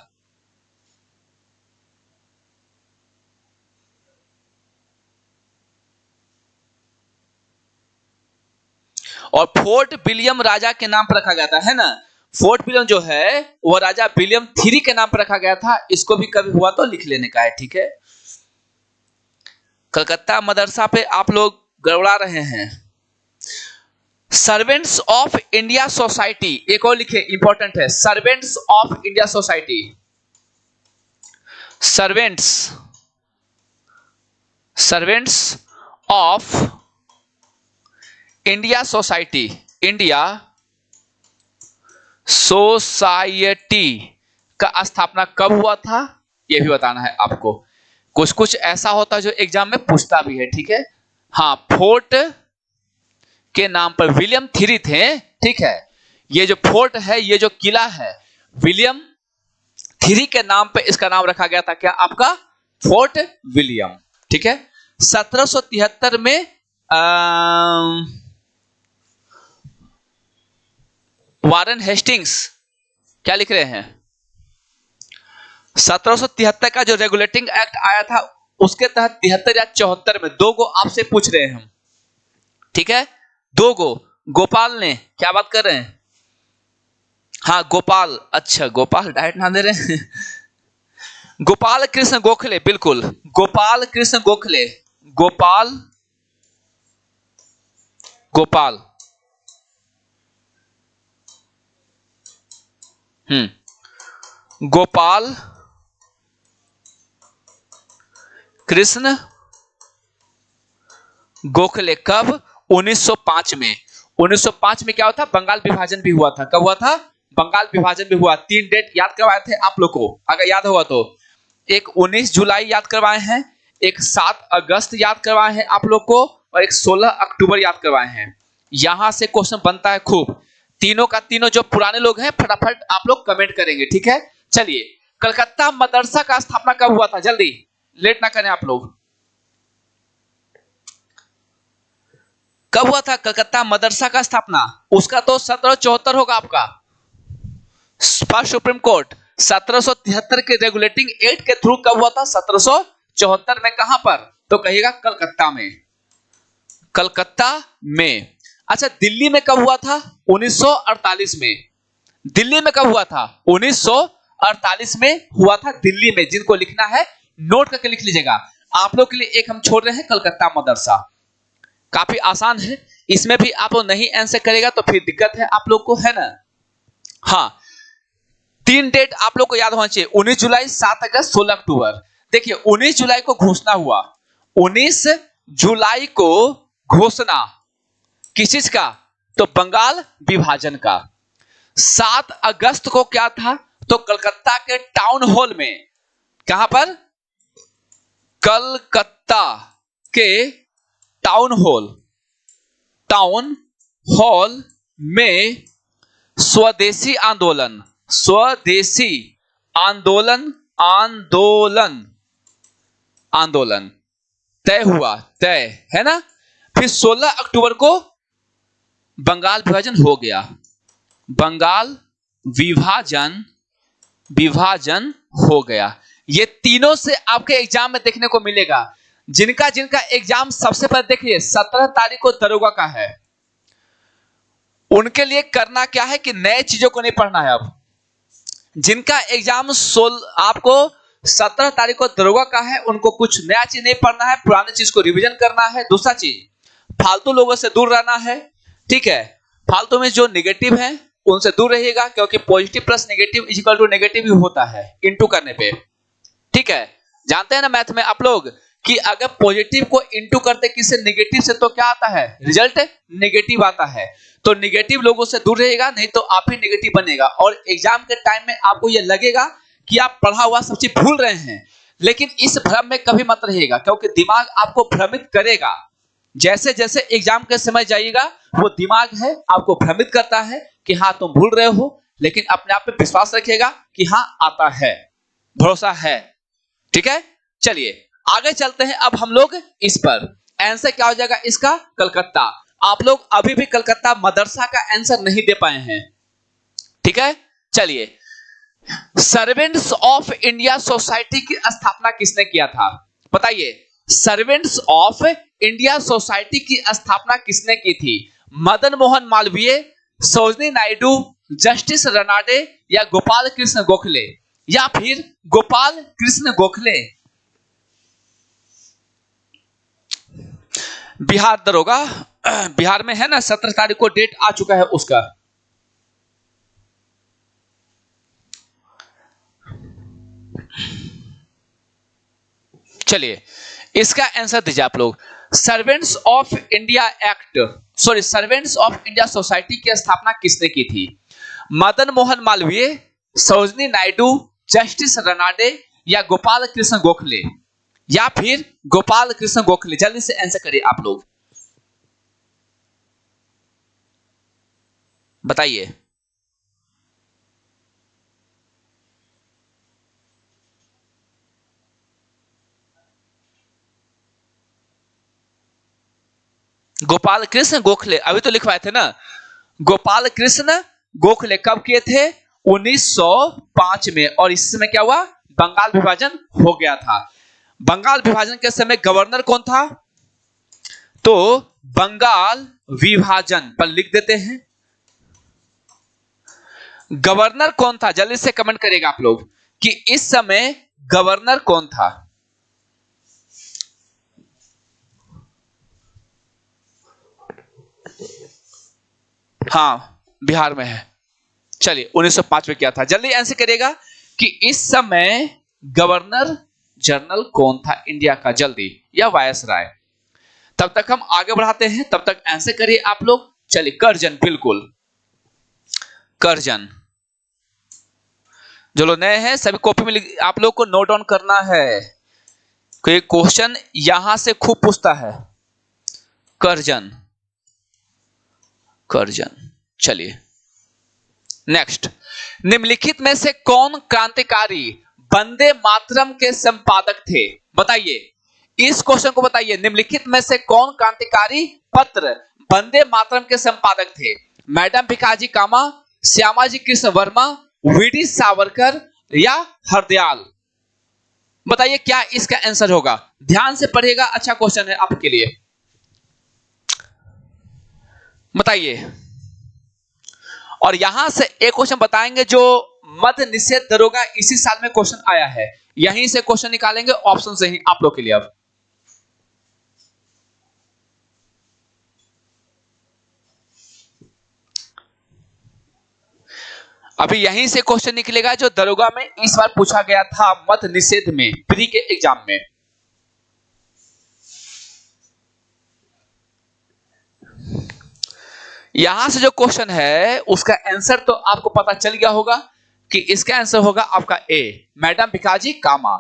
और फोर्ट विलियम राजा के नाम पर रखा गया था, है ना। फोर्ट विलियम जो है वो राजा विलियम थ्री के नाम पर रखा गया था। इसको भी कभी हुआ तो लिख लेने का है, ठीक है। कलकत्ता मदरसा पे आप लोग गड़बड़ा रहे हैं। सर्वेंट्स ऑफ इंडिया सोसाइटी, एक और लिखे, इंपॉर्टेंट है, servants of India society. Servants of India society, India society का स्थापना कब हुआ था यह भी बताना है आपको। कुछ कुछ ऐसा होता है जो एग्जाम में पूछता भी है, ठीक है। हाँ फोर्ट के नाम पर विलियम थ्री थे, ठीक है। ये जो फोर्ट है, ये जो किला है, विलियम थ्री के नाम पे इसका नाम रखा गया था, क्या आपका? फोर्ट विलियम, ठीक है। 1773 में वारन हेस्टिंग्स, क्या लिख रहे हैं? 1773 का जो रेगुलेटिंग एक्ट आया था उसके तहत 73 या 74 में, दो गो आपसे पूछ रहे हैं हम, ठीक है। दो गो, गोपाल ने, क्या बात कर रहे हैं? हाँ गोपाल, अच्छा गोपाल डायरेक्ट ना दे रहे हैं गोपाल कृष्ण गोखले, बिल्कुल गोपाल कृष्ण गोखले, गोपाल गोपाल कृष्ण गोखले, कब? 1905 में। 1905 में क्या हुआ था? बंगाल विभाजन भी हुआ था। कब हुआ था? बंगाल विभाजन भी हुआ। 3 डेट याद करवाए थे आप लोग को, अगर याद होगा तो। एक 19 जुलाई याद करवाए हैं, एक 7 अगस्त याद करवाए हैं आप लोग को, और एक 16 अक्टूबर याद करवाए हैं। यहां से क्वेश्चन बनता है खूब। तीनों का तीनों जो पुराने लोग हैं फटाफट आप लोग कमेंट करेंगे, ठीक है। चलिए, कलकत्ता मदरसा का स्थापना कब हुआ था? जल्दी, लेट ना करें आप लोग। कब हुआ था कलकत्ता मदरसा का स्थापना? उसका तो 1774 होगा आपका। फर्स्ट सुप्रीम कोर्ट 1773 के रेगुलेटिंग एक्ट के थ्रू कब हुआ था? 1774 में। कहां पर? तो कहिएगा कलकत्ता में। कलकत्ता में। अच्छा, दिल्ली में कब हुआ था? 1948 में। दिल्ली में कब हुआ था? 1948 में हुआ था दिल्ली में। जिनको लिखना है नोट करके लिख लीजिएगा। आप लोग के लिए एक हम छोड़ रहे हैं, कलकत्ता मदरसा, काफी आसान है। इसमें भी आप लोग नहीं आंसर करेगा तो फिर दिक्कत है आप लोग को, है ना। हाँ, 3 डेट आप लोग को याद होना चाहिए, 19 जुलाई, 7 अगस्त, 16 अक्टूबर। देखिए 19 जुलाई को घोषणा हुआ, 19 जुलाई को घोषणा किस चीज का? तो बंगाल विभाजन का। 7 अगस्त को क्या था? तो कलकत्ता के टाउन हॉल में। कहां पर? कलकत्ता के टाउन हॉल में स्वदेशी आंदोलन तय हुआ, तय है ना। फिर 16 अक्टूबर को बंगाल विभाजन हो गया। बंगाल विभाजन हो गया। ये तीनों से आपके एग्जाम में देखने को मिलेगा। जिनका एग्जाम सबसे पहले देखिए 17 तारीख को दरोगा का है, उनके लिए करना क्या है कि नए चीजों को नहीं पढ़ना है। अब जिनका एग्जाम आपको 17 तारीख को दरोगा का है, उनको कुछ नया चीज नहीं पढ़ना है, पुरानी चीज को रिवीजन करना है। दूसरा चीज, फालतू लोगों से दूर रहना है, ठीक है। फालतू में जो नेगेटिव है उनसे दूर रहिएगा, क्योंकि positive plus negative is equal to negative ही होता है इंटू करने पे, ठीक है। जानते हैं ना मैथ में आप लोग कि अगर पॉजिटिव को इंटू करते किसी नेगेटिव से तो क्या आता है? रिजल्ट नेगेटिव आता है। तो नेगेटिव लोगों से दूर रहेगा, नहीं तो आप ही नेगेटिव बनेगा। और एग्जाम के टाइम में आपको यह लगेगा कि आप पढ़ा हुआ सब चीज भूल रहे हैं, लेकिन इस भ्रम में कभी मत रहिएगा, क्योंकि दिमाग आपको भ्रमित करेगा। जैसे जैसे एग्जाम के समय जाइएगा, वो दिमाग है आपको भ्रमित करता है कि हाँ तुम भूल रहे हो, लेकिन अपने आप पे विश्वास रखिएगा कि हाँ आता है, भरोसा है, ठीक है। चलिए आगे चलते हैं अब हम लोग इस पर। आंसर क्या हो जाएगा इसका? कलकत्ता। आप लोग अभी भी कलकत्ता मदरसा का आंसर नहीं दे पाए हैं, ठीक है। चलिए, सर्वेंट्स ऑफ इंडिया सोसाइटी की स्थापना किसने किया था? बताइए, सर्वेंट्स ऑफ इंडिया सोसाइटी की स्थापना किसने की थी? मदन मोहन मालवीय, सरोजिनी नायडू, जस्टिस रनाडे या गोपाल कृष्ण गोखले, या फिर गोपाल कृष्ण गोखले? बिहार दरोगा, बिहार में है ना, 17 तारीख को डेट आ चुका है उसका। चलिए, इसका आंसर दीजिए आप लोग। Servants of India act, sorry, servants of India society की स्थापना किसने की थी? मदन मोहन मालवीय, सरोजिनी नायडू, जस्टिस रनाडे या गोपाल कृष्ण गोखले, या फिर गोपाल कृष्ण गोखले? जल्दी से आंसर करिए आप लोग, बताइए। गोपाल कृष्ण गोखले, अभी तो लिखवाए थे ना। गोपाल कृष्ण गोखले कब किए थे? 1905 में। और इस समय क्या हुआ? बंगाल विभाजन हो गया था। बंगाल विभाजन के समय गवर्नर कौन था? तो बंगाल विभाजन पर लिख देते हैं, गवर्नर कौन था? जल्दी से कमेंट करिएगा आप लोग कि इस समय गवर्नर कौन था। हाँ, बिहार में है। चलिए, 1905 में क्या था? जल्दी आंसर करिएगा कि इस समय गवर्नर जनरल कौन था इंडिया का, जल्दी, या वायसराय? तब तक हम आगे बढ़ाते हैं, तब तक आंसर करिए आप लोग। चलिए, कर्जन, बिल्कुल कर्जन। जो लोग नए हैं सभी कॉपी में आप लोग को नोट डाउन करना है, कोई क्वेश्चन यहां से खूब पूछता है। Curzon, Curzon. चलिए नेक्स्ट, निम्नलिखित में से कौन क्रांतिकारी वंदे मातरम के संपादक थे? बताइए, इस क्वेश्चन को बताइए, निम्नलिखित में से कौन क्रांतिकारी पत्र वंदे मातरम के संपादक थे? मैडम भिकाजी कामा, श्यामाजी कृष्ण वर्मा, वीडी सावरकर या हरदयाल? बताइए क्या इसका आंसर होगा? ध्यान से पढ़िएगा, अच्छा क्वेश्चन है आपके लिए, बताइए। और यहां से एक क्वेश्चन बताएंगे जो मद्य निषेध दरोगा इसी साल में क्वेश्चन आया है, यहीं से क्वेश्चन निकालेंगे ऑप्शन से ही आप लोग के लिए। अब अभी यहीं से क्वेश्चन निकलेगा जो दरोगा में इस बार पूछा गया था मद्य निषेध में, प्री के एग्जाम में। यहां से जो क्वेश्चन है उसका आंसर तो आपको पता चल गया होगा कि इसका आंसर होगा आपका ए, मैडम भिकाजी कामा।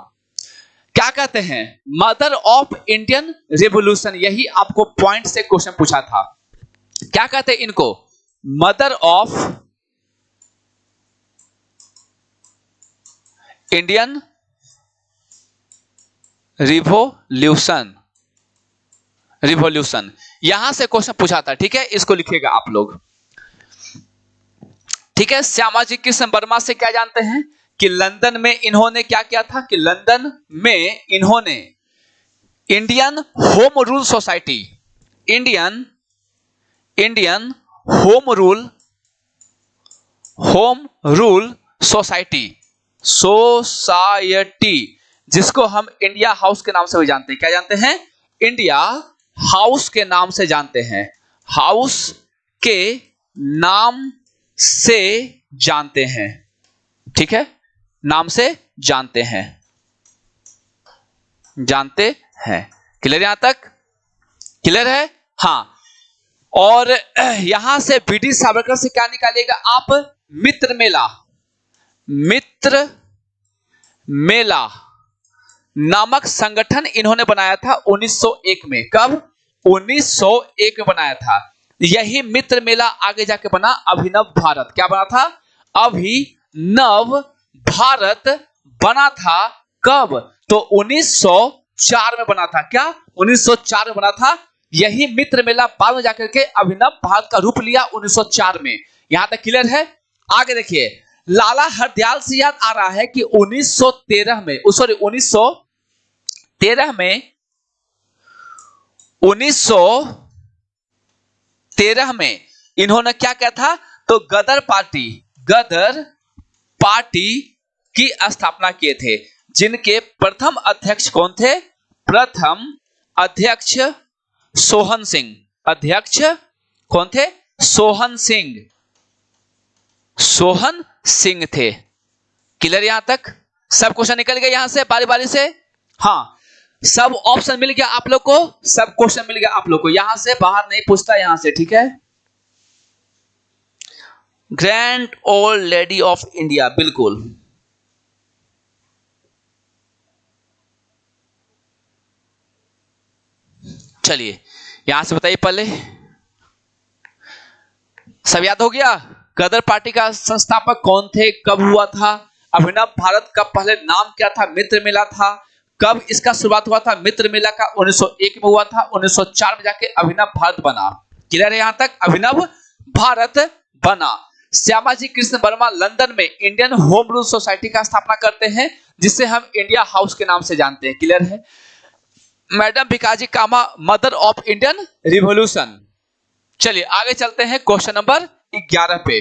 क्या कहते हैं? मदर ऑफ इंडियन रिवॉल्यूशन, यही आपको पॉइंट से क्वेश्चन पूछा था। क्या कहते हैं इनको? Mother of Indian revolution, revolution, यहां से क्वेश्चन पूछा था, ठीक है। इसको लिखिएगा आप लोग, ठीक है। श्यामाजी कृष्ण वर्मा से क्या जानते हैं कि लंदन में इन्होंने क्या किया था? कि लंदन में इन्होंने Indian home rule society, Indian home rule society, जिसको हम इंडिया हाउस के नाम से भी जानते हैं। क्या जानते हैं? इंडिया हाउस के नाम से जानते हैं, हाउस के नाम से जानते हैं, ठीक है, नाम से जानते हैं, जानते हैं। क्लियर यहां तक? क्लियर है? हाँ। और यहां से वीडी सावरकर से क्या निकालिएगा आप? मित्र मेला, मित्र मेला नामक संगठन इन्होंने बनाया था 1901 में। कब? 1901 में बनाया था। यही मित्र मेला आगे जाके बना अभिनव भारत। क्या बना था? अभिनव भारत बना था। कब? तो 1904 में बना था। क्या 1904 में बना था? यही मित्र मेला बाद में जाकर के अभिनव भारत का रूप लिया 1904 में। यहां तक क्लियर है? आगे देखिए, लाला हरदयाल से याद आ रहा है कि 1913 में 1913 में इन्होंने क्या किया था? तो गदर पार्टी की स्थापना किए थे, जिनके प्रथम अध्यक्ष कौन थे? प्रथम अध्यक्ष सोहन सिंह। अध्यक्ष कौन थे? सोहन सिंह थे। क्लियर यहां तक? सब क्वेश्चन निकल गए यहां से बारी बारी से? हाँ, सब ऑप्शन मिल गया आप लोग को, सब क्वेश्चन मिल गया आप लोग को। यहां से बाहर नहीं पूछता यहां से, ठीक है? Grand old lady of India, बिल्कुल। चलिए यहां से बताइए, पहले सब याद हो गया? गदर पार्टी का संस्थापक कौन थे? कब हुआ था? अभिनव भारत का पहले नाम क्या था? मित्र मेला था। कब इसका शुरुआत हुआ था? मित्र मेला का 1901 में हुआ था। 1904 में जाके अभिनव भारत बना। क्लियर है यहां तक? अभिनव भारत बना। श्यामाजी कृष्ण वर्मा लंदन में इंडियन होम रूल सोसाइटी का स्थापना करते हैं, जिसे हम इंडिया हाउस के नाम से जानते हैं। क्लियर है? Madam Bhikaji Cama mother of Indian revolution. चलिए आगे चलते हैं क्वेश्चन नंबर 11 पे।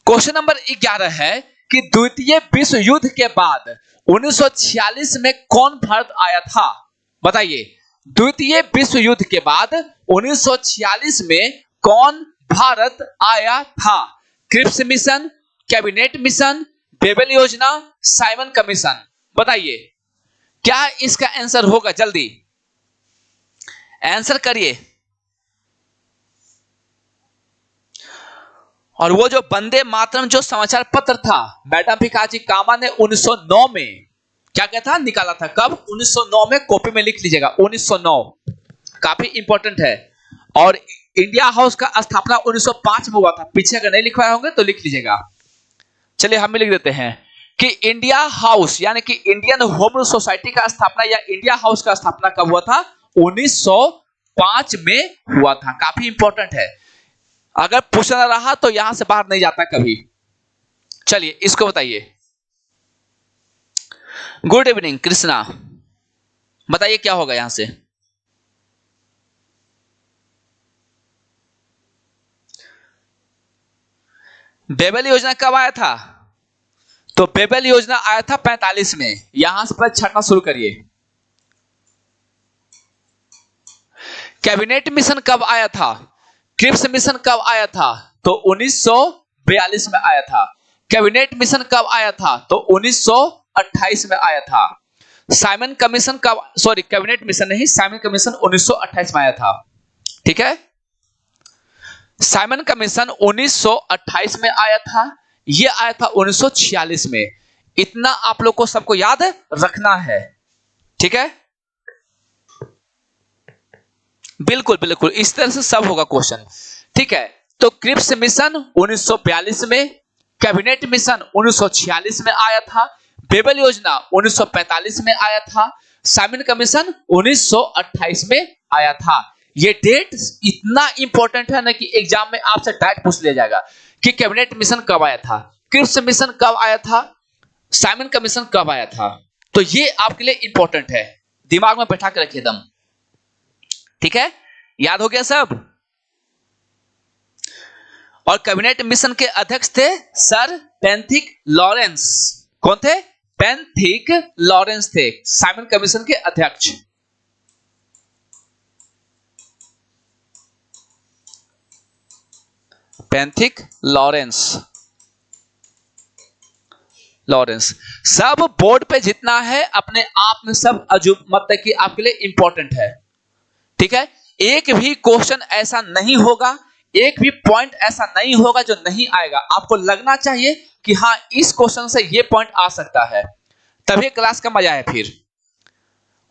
क्वेश्चन नंबर 11 है कि द्वितीय विश्व युद्ध के बाद 1946 में कौन भारत आया था? बताइए, द्वितीय विश्व युद्ध के बाद 1946 में कौन भारत आया था? Cripps mission, cabinet mission, Wavell योजना, साइमन कमीशन। बताइए क्या इसका आंसर होगा? जल्दी आंसर करिए। और वो जो वंदे मातरम जो समाचार पत्र था, मैडम भिकाजी कामा ने 1909 में क्या क्या था? निकाला था। कब? 1909 में। कॉपी में लिख लीजिएगा, 1909, काफी इंपॉर्टेंट है। और इंडिया हाउस का स्थापना 1905 में हुआ था। पीछे अगर नहीं लिखवाए होंगे तो लिख लीजिएगा। चलिए हम भी लिख देते हैं कि इंडिया हाउस यानी कि इंडियन होम रूल सोसाइटी का स्थापना या इंडिया हाउस का स्थापना कब हुआ था? 1905 में हुआ था। काफी इंपॉर्टेंट है, अगर पूछना रहा तो यहां से बाहर नहीं जाता कभी। चलिए इसको बताइए। गुड इवनिंग कृष्णा, बताइए क्या होगा यहां से? बेबल योजना कब आया था? तो बेबल योजना आया था 45 में। यहां से पहले छटना शुरू करिए। कैबिनेट मिशन कब आया था? क्रिप्स मिशन कब आया था? तो 1942 में आया था। कैबिनेट मिशन कब आया था? तो 1928 में आया था। साइमन कमीशन कब, सॉरी कैबिनेट मिशन नहीं, साइमन कमीशन 1928 में आया था। ठीक है, साइमन कमीशन 1928 में आया था, ये आया था 1946 में। इतना आप लोग को सबको याद रखना है। ठीक है, बिल्कुल बिल्कुल इस तरह से सब होगा क्वेश्चन। ठीक है, तो क्रिप्स मिशन 1942 में, कैबिनेट मिशन 1946 में आया था, बेबल योजना 1945 में आया था, साइमन कमीशन 1928 में आया था। ये डेट इतना इंपॉर्टेंट है ना कि एग्जाम में आपसे डायरेक्ट पूछ लिया जाएगा कि कैबिनेट मिशन कब आया था, क्रिप्स मिशन कब आया था, साइमन कमीशन कब आया था। तो ये आपके लिए इंपॉर्टेंट है, दिमाग में बैठा के रखिए दम। ठीक है, याद हो गया सब। और कैबिनेट मिशन के अध्यक्ष थे सर पेंथिक लॉरेंस। कौन थे? पेंथिक लॉरेंस थे साइमन कमीशन के अध्यक्ष। पेंथिक लॉरेंस। सब बोर्ड पे जितना है अपने आप में सब मतलब कि आपके लिए इंपॉर्टेंट है। ठीक है, एक भी क्वेश्चन ऐसा नहीं होगा, एक भी पॉइंट ऐसा नहीं होगा जो नहीं आएगा। आपको लगना चाहिए कि हाँ इस क्वेश्चन से ये पॉइंट आ सकता है, तभी क्लास का मजा है, फिर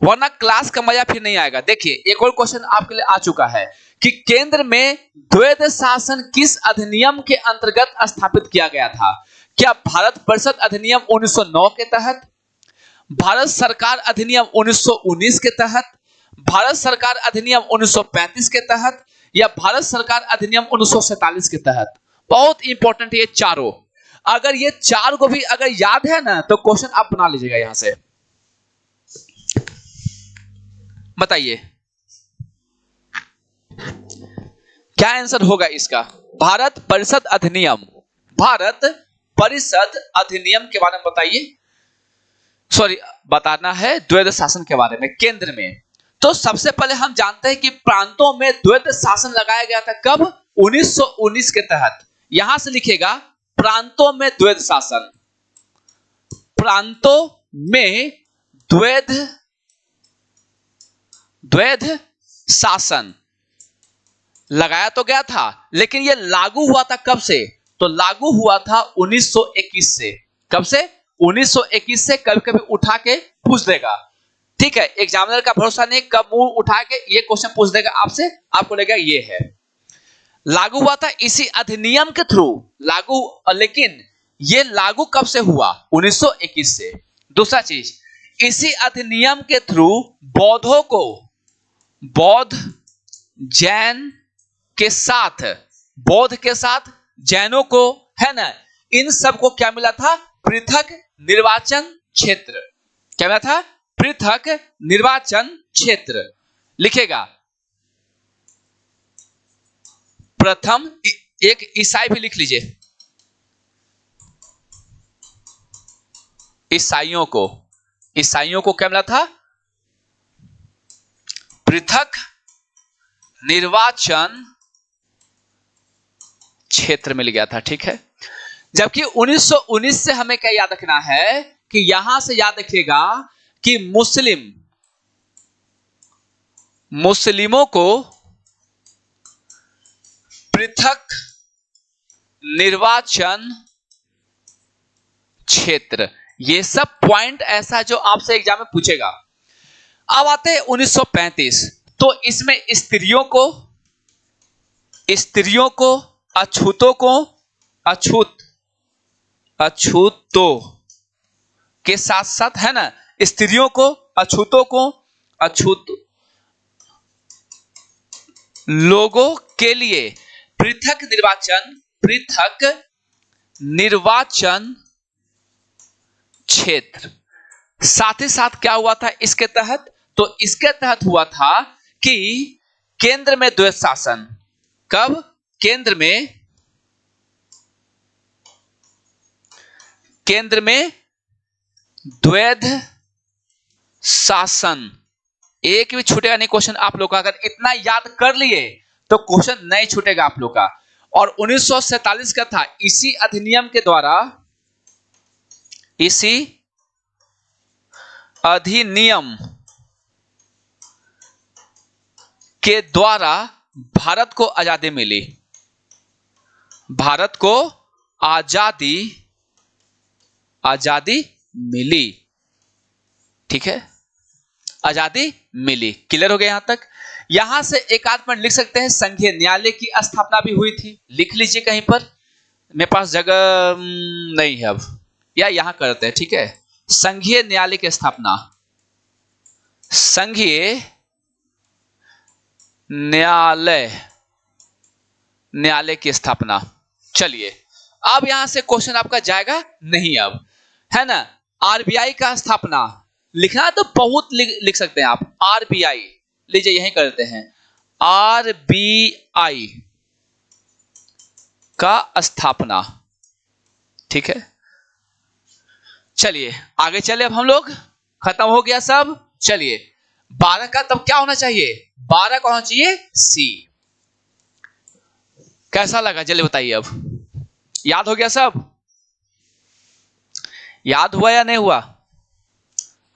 वरना क्लास का मजा फिर नहीं आएगा। देखिए एक और क्वेश्चन आपके लिए आ चुका है कि केंद्र में द्वैध शासन किस अधिनियम के अंतर्गत स्थापित किया गया था? क्या भारत परिषद अधिनियम 1909 के तहत, भारत सरकार अधिनियम 1919 के तहत, भारत सरकार अधिनियम 1935 के तहत, या भारत सरकार अधिनियम 1947 के तहत? बहुत इंपॉर्टेंट ये चारों। अगर ये चार को भी अगर याद है ना तो क्वेश्चन आप बना लीजिएगा यहां से। बताइए क्या आंसर होगा इसका? भारत परिषद अधिनियम, भारत परिषद अधिनियम के बारे में बताइए। सॉरी, बताना है द्वैध शासन के बारे में केंद्र में। तो सबसे पहले हम जानते हैं कि प्रांतों में द्वैध शासन लगाया गया था कब? 1919 के तहत। यहां से लिखेगा प्रांतों में द्वैध शासन, प्रांतों में द्वैध शासन लगाया तो गया था, लेकिन यह लागू हुआ था कब से? तो लागू हुआ था 1921 से। कब से? 1921 से। कभी कभी उठा के पूछ देगा, ठीक है, एग्जामिनर का भरोसा नहीं, कब मुंह उठा के ये क्वेश्चन पूछ देगा आपसे, आपको लगेगा ये है। लागू हुआ था इसी अधिनियम के थ्रू लागू, लेकिन ये लागू कब से हुआ? 1921 से। दूसरा चीज, इसी अधिनियम के थ्रू बौद्धों को, बौद्ध जैन के साथ, बौद्ध के साथ जैनों को, है ना, इन सब को क्या मिला था? पृथक निर्वाचन क्षेत्र। क्या मिला था? पृथक निर्वाचन क्षेत्र। लिखेगा प्रथम, एक ईसाई भी लिख लीजिए, ईसाइयों को क्या मिला था? पृथक निर्वाचन क्षेत्र मिल गया था, ठीक है। जबकि 1919 से हमें क्या याद रखना है कि यहां से याद रखिएगा कि मुस्लिमों को पृथक निर्वाचन क्षेत्र, ये सब पॉइंट ऐसा जो आपसे एग्जाम में पूछेगा। अब आते हैं 1935, तो इसमें स्त्रियों को, अछूतों को, अछूतों के साथ साथ, है ना, स्त्रियों को, अछूतों को, अछूत लोगों के लिए पृथक निर्वाचन क्षेत्र। साथ ही साथ क्या हुआ था इसके तहत? तो इसके तहत हुआ था कि केंद्र में द्वैध शासन। कब? केंद्र में द्वैध शासन। एक भी छूटेगा नहीं क्वेश्चन आप लोग का। अगर इतना याद कर लिए तो क्वेश्चन नहीं छूटेगा आप लोग का। और 1947 का था, इसी अधिनियम के द्वारा, इसी अधिनियम के द्वारा भारत को आजादी मिली, भारत को आजादी मिली, ठीक है, आजादी मिली। क्लियर हो गया यहां तक? यहां से एक आध पॉइंट लिख सकते हैं, संघीय न्यायालय की स्थापना भी हुई थी, लिख लीजिए कहीं पर, मेरे पास जगह नहीं है अब, या यहां करते हैं, ठीक है। संघीय न्यायालय की स्थापना, संघीय न्यायालय की स्थापना। चलिए, अब यहां से क्वेश्चन आपका जाएगा नहीं अब, है ना। आरबीआई का स्थापना लिखना तो बहुत लिख सकते हैं आप, आरबीआई लीजिए, यहीं करते हैं, आरबीआई का स्थापना, ठीक है। चलिए आगे चले, अब हम लोग, खत्म हो गया सब। चलिए 12 का तब क्या होना चाहिए? 12 का होना चाहिए सी। कैसा लगा जल्दी बताइए। अब याद हो गया सब? याद हुआ या नहीं हुआ?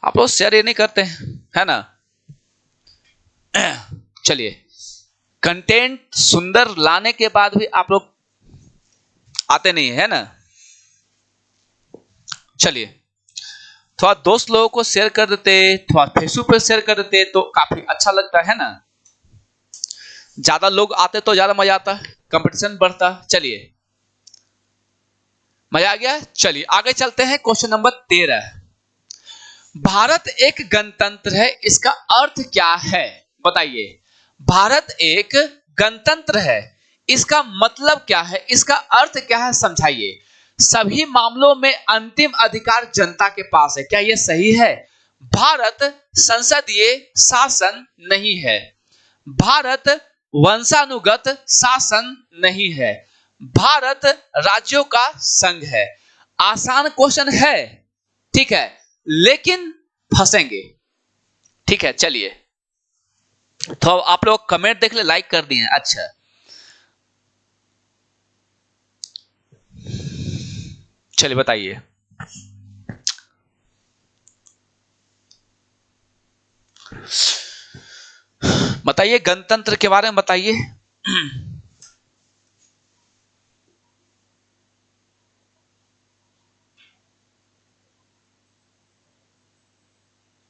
आप लोग शेयर ये नहीं करते हैं, है ना। चलिए, कंटेंट सुंदर लाने के बाद भी आप लोग आते नहीं है ना। चलिए, थोड़ा दोस्त लोगों को शेयर कर देते, थोड़ा फेसबुक पे शेयर कर देते तो काफी अच्छा लगता है ना। ज्यादा लोग आते तो ज्यादा मजा आता, कंपटीशन बढ़ता। चलिए, मजा आ गया। चलिए आगे चलते हैं, क्वेश्चन नंबर 13। भारत एक गणतंत्र है, इसका अर्थ क्या है? बताइए। भारत एक गणतंत्र है, इसका मतलब क्या है, इसका अर्थ क्या है, समझाइए। सभी मामलों में अंतिम अधिकार जनता के पास है, क्या यह सही है? भारत संसदीय शासन नहीं है, भारत वंशानुगत शासन नहीं है, भारत राज्यों का संघ है। आसान क्वेश्चन है, ठीक है, लेकिन फंसेंगे। ठीक है, चलिए, तो आप लोग कमेंट देख ले, लाइक कर दिए। अच्छा, चलिए बताइए। बताइए, गणतंत्र के बारे में बताइए।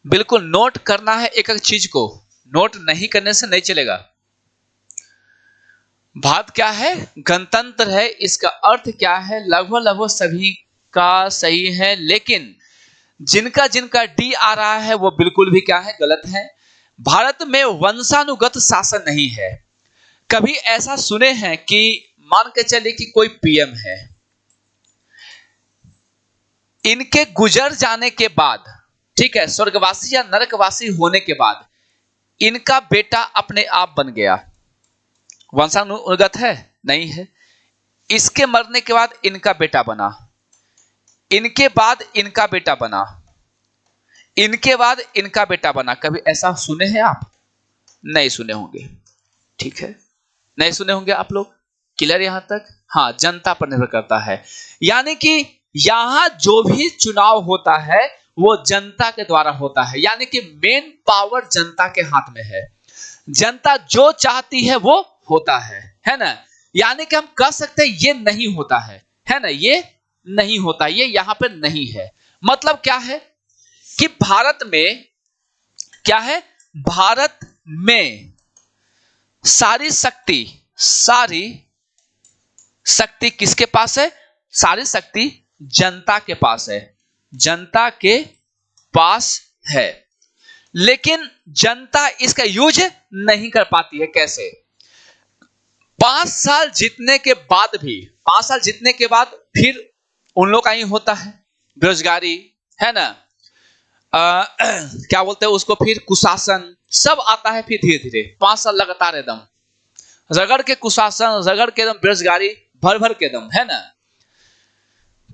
बिल्कुल नोट करना है एक एक चीज को, नोट नहीं करने से नहीं चलेगा। भारत क्या है? गणतंत्र है, इसका अर्थ क्या है? लगभग लगभग सभी का सही है, लेकिन जिनका जिनका डी आ रहा है वो बिल्कुल भी क्या है? गलत है। भारत में वंशानुगत शासन नहीं है। कभी ऐसा सुने हैं कि मान के चलिए कि कोई पीएम है, इनके गुजर जाने के बाद, ठीक है, स्वर्गवासी या नरकवासी होने के बाद इनका बेटा अपने आप बन गया, वंशानुगत है? नहीं है। इसके मरने के बाद इनका बेटा बना, इनके बाद इनका बेटा बना, इनके बाद इनका बेटा बना। कभी ऐसा सुने हैं आप? नहीं सुने होंगे, ठीक है, नहीं सुने होंगे आप लोग। क्लियर यहां तक? हाँ, जनता पर निर्भर करता है, यानी कि यहां जो भी चुनाव होता है वो जनता के द्वारा होता है, यानी कि मेन पावर जनता के हाथ में है। जनता जो चाहती है वो होता है ना? यानी कि हम कह सकते हैं ये नहीं होता है ना? ये नहीं होता, ये यहां पे नहीं है। मतलब क्या है कि भारत में क्या है? भारत में सारी शक्ति किसके पास है? सारी शक्ति जनता के पास है, जनता के पास है, लेकिन जनता इसका यूज नहीं कर पाती है। कैसे? 5 साल जीतने के बाद भी, 5 साल जीतने के बाद फिर उन लोग का ही होता है बेरोजगारी, है ना? क्या बोलते हैं उसको, फिर कुशासन, सब आता है फिर धीरे धीरे। 5 साल लगातार एकदम रगड़ के कुशासन, रगड़ के एकदम बेरोजगारी, भर भर के एकदम, है ना?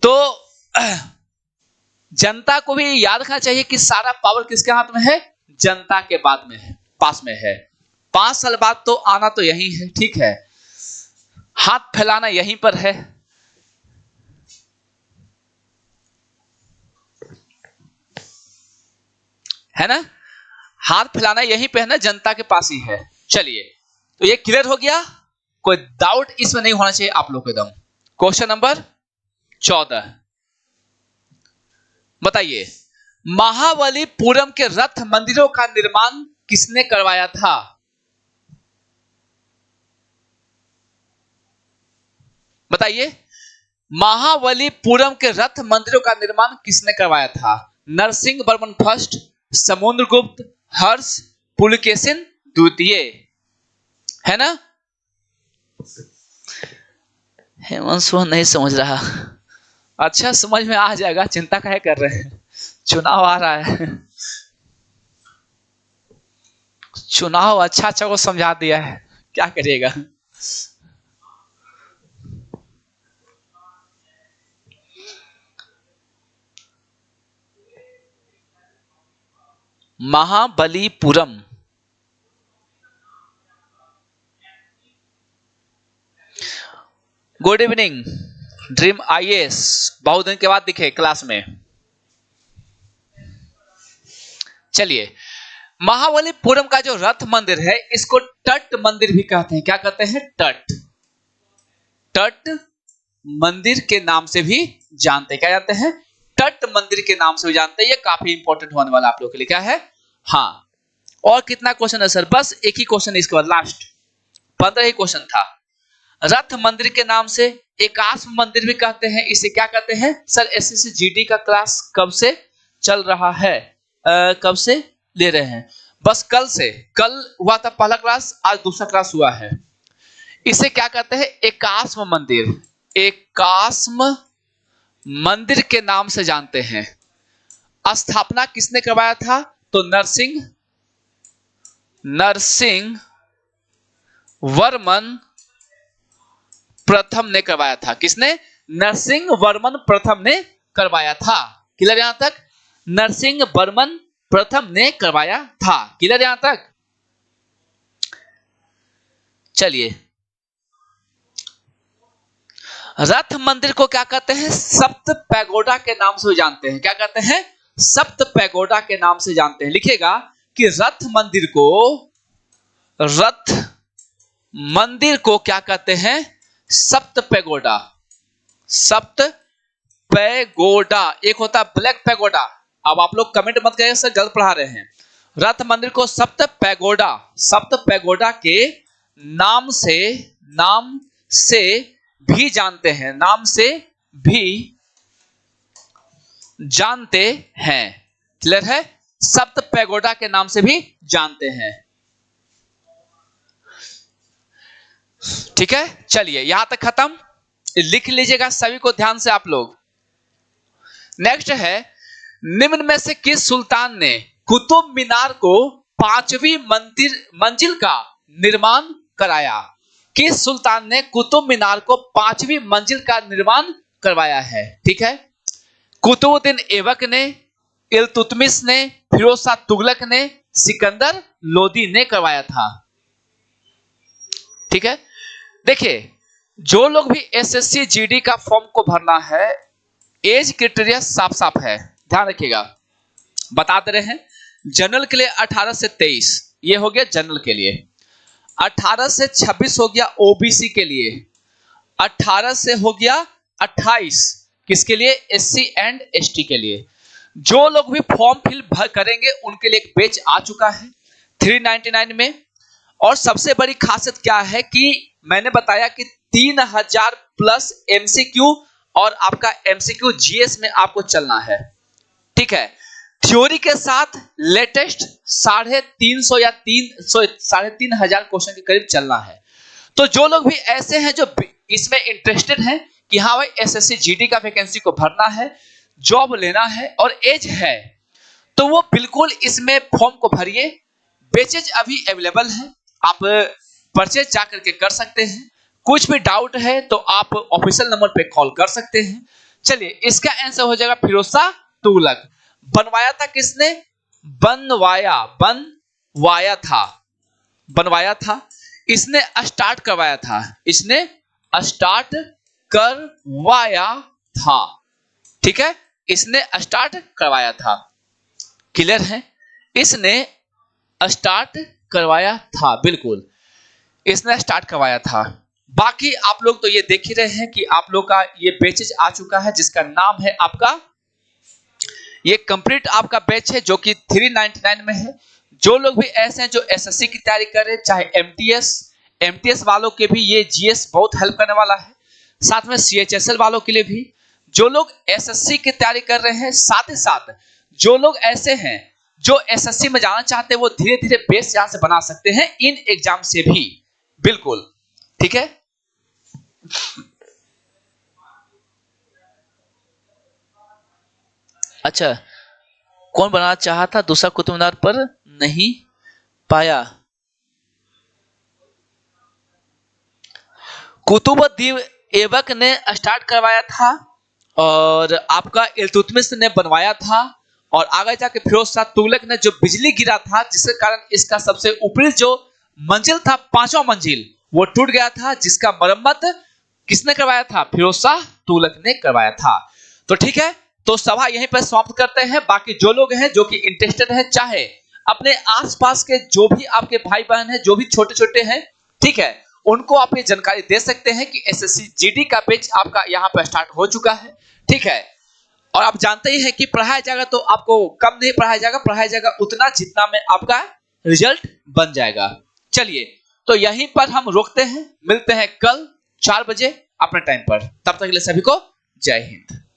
तो जनता को भी याद रखना चाहिए कि सारा पावर किसके हाथ में है? जनता के बाद में है, पास में है। 5 साल बाद तो आना तो यही है, ठीक है, हाथ फैलाना यहीं पर है ना? हाथ फैलाना यहीं पे है ना, जनता के पास ही है। चलिए, तो ये क्लियर हो गया, कोई डाउट इसमें नहीं होना चाहिए आप लोग को एकदम। क्वेश्चन नंबर 14 बताइए, महाबलीपुरम के रथ मंदिरों का निर्माण किसने करवाया था? बताइए, महाबलीपुरम के रथ मंदिरों का निर्माण किसने करवाया था? नरसिंह वर्मन फर्स्ट, समुद्रगुप्त, हर्ष, पुलकेशिन द्वितीय, है ना? हेमंत नहीं समझ रहा। अच्छा, समझ में आ जाएगा, चिंता काहे कर रहे हैं, चुनाव आ रहा है। चुनाव अच्छा अच्छा को समझा दिया है, क्या करिएगा। Mahabalipuram, good evening dream IAS, बहुत दिन के बाद दिखे क्लास में। चलिए, महाबलीपुरम का जो रथ मंदिर है इसको तट मंदिर भी कहते हैं। क्या कहते हैं? तट मंदिर के नाम से भी जानते हैं। क्या जानते हैं? तट मंदिर के नाम से भी जानते हैं। ये काफी इंपॉर्टेंट होने वाला आप लोगों के लिए। क्या है? हाँ, और कितना क्वेश्चन है सर? बस एक ही क्वेश्चन, इसके बाद लास्ट 15 ही क्वेश्चन था। रथ मंदिर के नाम से एकाश्म मंदिर भी कहते हैं। इसे क्या कहते हैं सर? एसएससी जीडी का क्लास कब से चल रहा है? कब से ले रहे हैं? बस कल से। कल हुआ था पहला क्लास, आज दूसरा क्लास हुआ है। इसे क्या कहते हैं? एकाश्म मंदिर। एकाश्म मंदिर के नाम से जानते हैं। स्थापना किसने करवाया था? तो नरसिंह वर्मन प्रथम ने करवाया था। किसने? नरसिंह वर्मन प्रथम ने करवाया था। क्लियर यहां तक? नरसिंह वर्मन प्रथम ने करवाया था। क्लियर यहां तक? चलिए, रथ मंदिर को क्या कहते हैं? सप्त पैगोडा के नाम से जानते हैं। क्या कहते हैं? सप्त पैगोडा के नाम से जानते हैं। लिखेगा कि रथ मंदिर को क्या कहते हैं? सप्त पैगोडा। सप्त पैगोडा। एक होता है ब्लैक पैगोडा। अब आप लोग कमेंट मत करिए सर गलत पढ़ा रहे हैं। रथ मंदिर को सप्त पैगोडा के नाम से भी जानते हैं। नाम से भी जानते हैं। क्लियर है? सप्त पैगोडा के नाम से भी जानते हैं। ठीक है, चलिए यहां तक खत्म। लिख लीजिएगा सभी को ध्यान से आप लोग। नेक्स्ट है, निम्न में से किस सुल्तान ने कुतुब मीनार को 5वीं मंजिल का निर्माण कराया? किस सुल्तान ने कुतुब मीनार को 5वीं मंजिल का निर्माण करवाया है? ठीक है, कुतुबुद्दीन ऐबक ने, इल्तुतमिश ने, फिरोज शाह तुगलक ने, सिकंदर लोदी ने करवाया था। ठीक है, देखिए जो लोग भी एसएससी जीडी का फॉर्म को भरना है, एज क्राइटेरिया साफ साफ है, ध्यान रखिएगा। बता दे रहे हैं, जनरल के लिए 18 से 23 ये हो गया जनरल के लिए, 18 से 26 हो गया ओबीसी के लिए, 18 से हो गया 28 किसके लिए? एससी एंड एसटी के लिए। जो लोग भी फॉर्म फिल करेंगे उनके लिए एक बैच आ चुका है 399 में। और सबसे बड़ी खासियत क्या है कि मैंने बताया कि 3000 प्लस एमसीक्यू और आपका एमसीक्यू जीएस में आपको चलना है। ठीक है, थ्योरी के साथ लेटेस्ट 350 या 3,500 क्वेश्चन के करीब चलना है। तो जो लोग भी ऐसे हैं जो इसमें इंटरेस्टेड हैं कि हाँ भाई एसएससी जीडी का वैकेंसी को भरना है, जॉब लेना है और एज है, तो वो बिल्कुल इसमें फॉर्म को भरिए। बैचेज अभी अवेलेबल है, आप परचेज जा करके कर सकते हैं। कुछ भी डाउट है तो आप ऑफिशियल नंबर पे कॉल कर सकते हैं। चलिए, इसका आंसर हो जाएगा फिरोज शाह तुगलक। बनवाया था किसने? बनवाया था। इसने स्टार्ट करवाया था। इसने स्टार्ट करवाया था। ठीक है, इसने स्टार्ट करवाया था। क्लियर है? इसने स्टार्ट करवाया था, बिल्कुल इसने स्टार्ट करवाया था। बाकी आप लोग तो ये देख ही रहे हैं कि आप लोग का ये बैचेज आ चुका है जिसका नाम है आपका, ये कंप्लीट आपका बैच है जो कि 399 में है। जो लोग भी ऐसे हैं जो एसएससी की तैयारी कर रहे हैं, चाहे एमटीएस वालों के भी ये जीएस बहुत हेल्प करने वाला है, साथ में सीएचएसएल वालों के लिए भी। जो लोग एसएससी की तैयारी कर रहे हैं, साथ ही साथ जो लोग ऐसे हैं जो एसएससी में जाना चाहते हैं, वो धीरे धीरे बेस यहां से बना सकते हैं इन एग्जाम से भी, बिल्कुल। ठीक है, अच्छा, कौन बनाना चाहा था दूसरा कुतुब मीनार पर नहीं पाया? कुतुबुद्दीन ऐबक ने स्टार्ट करवाया था और आपका इल्तुतमिश ने बनवाया था, और आगे जाके फिरोज शाह तुगलक ने जो बिजली गिरा था जिसके कारण इसका सबसे ऊपरी जो मंजिल था, 5वां मंजिल, वो टूट गया था, जिसका मरम्मत किसने करवाया था? फिरोज शाह तुगलक ने करवाया था। तो ठीक है, तो सभा यहीं पर समाप्त करते हैं। बाकी जो लोग हैं जो कि इंटरेस्टेड हैं, चाहे अपने आसपास के जो भी आपके भाई बहन हैं, जो भी छोटे छोटे हैं, ठीक है, उनको आप ये जानकारी दे सकते हैं कि एसएससी जीडी का बैच आपका यहाँ पर स्टार्ट हो चुका है। ठीक है, और आप जानते ही हैं कि पढ़ाया जाएगा तो आपको कम नहीं पढ़ाया जाएगा उतना जितना में आपका रिजल्ट बन जाएगा। चलिए, तो यहीं पर हम रोकते हैं, मिलते हैं कल 4 बजे अपने टाइम पर। तब तक के लिए सभी को जय हिंद।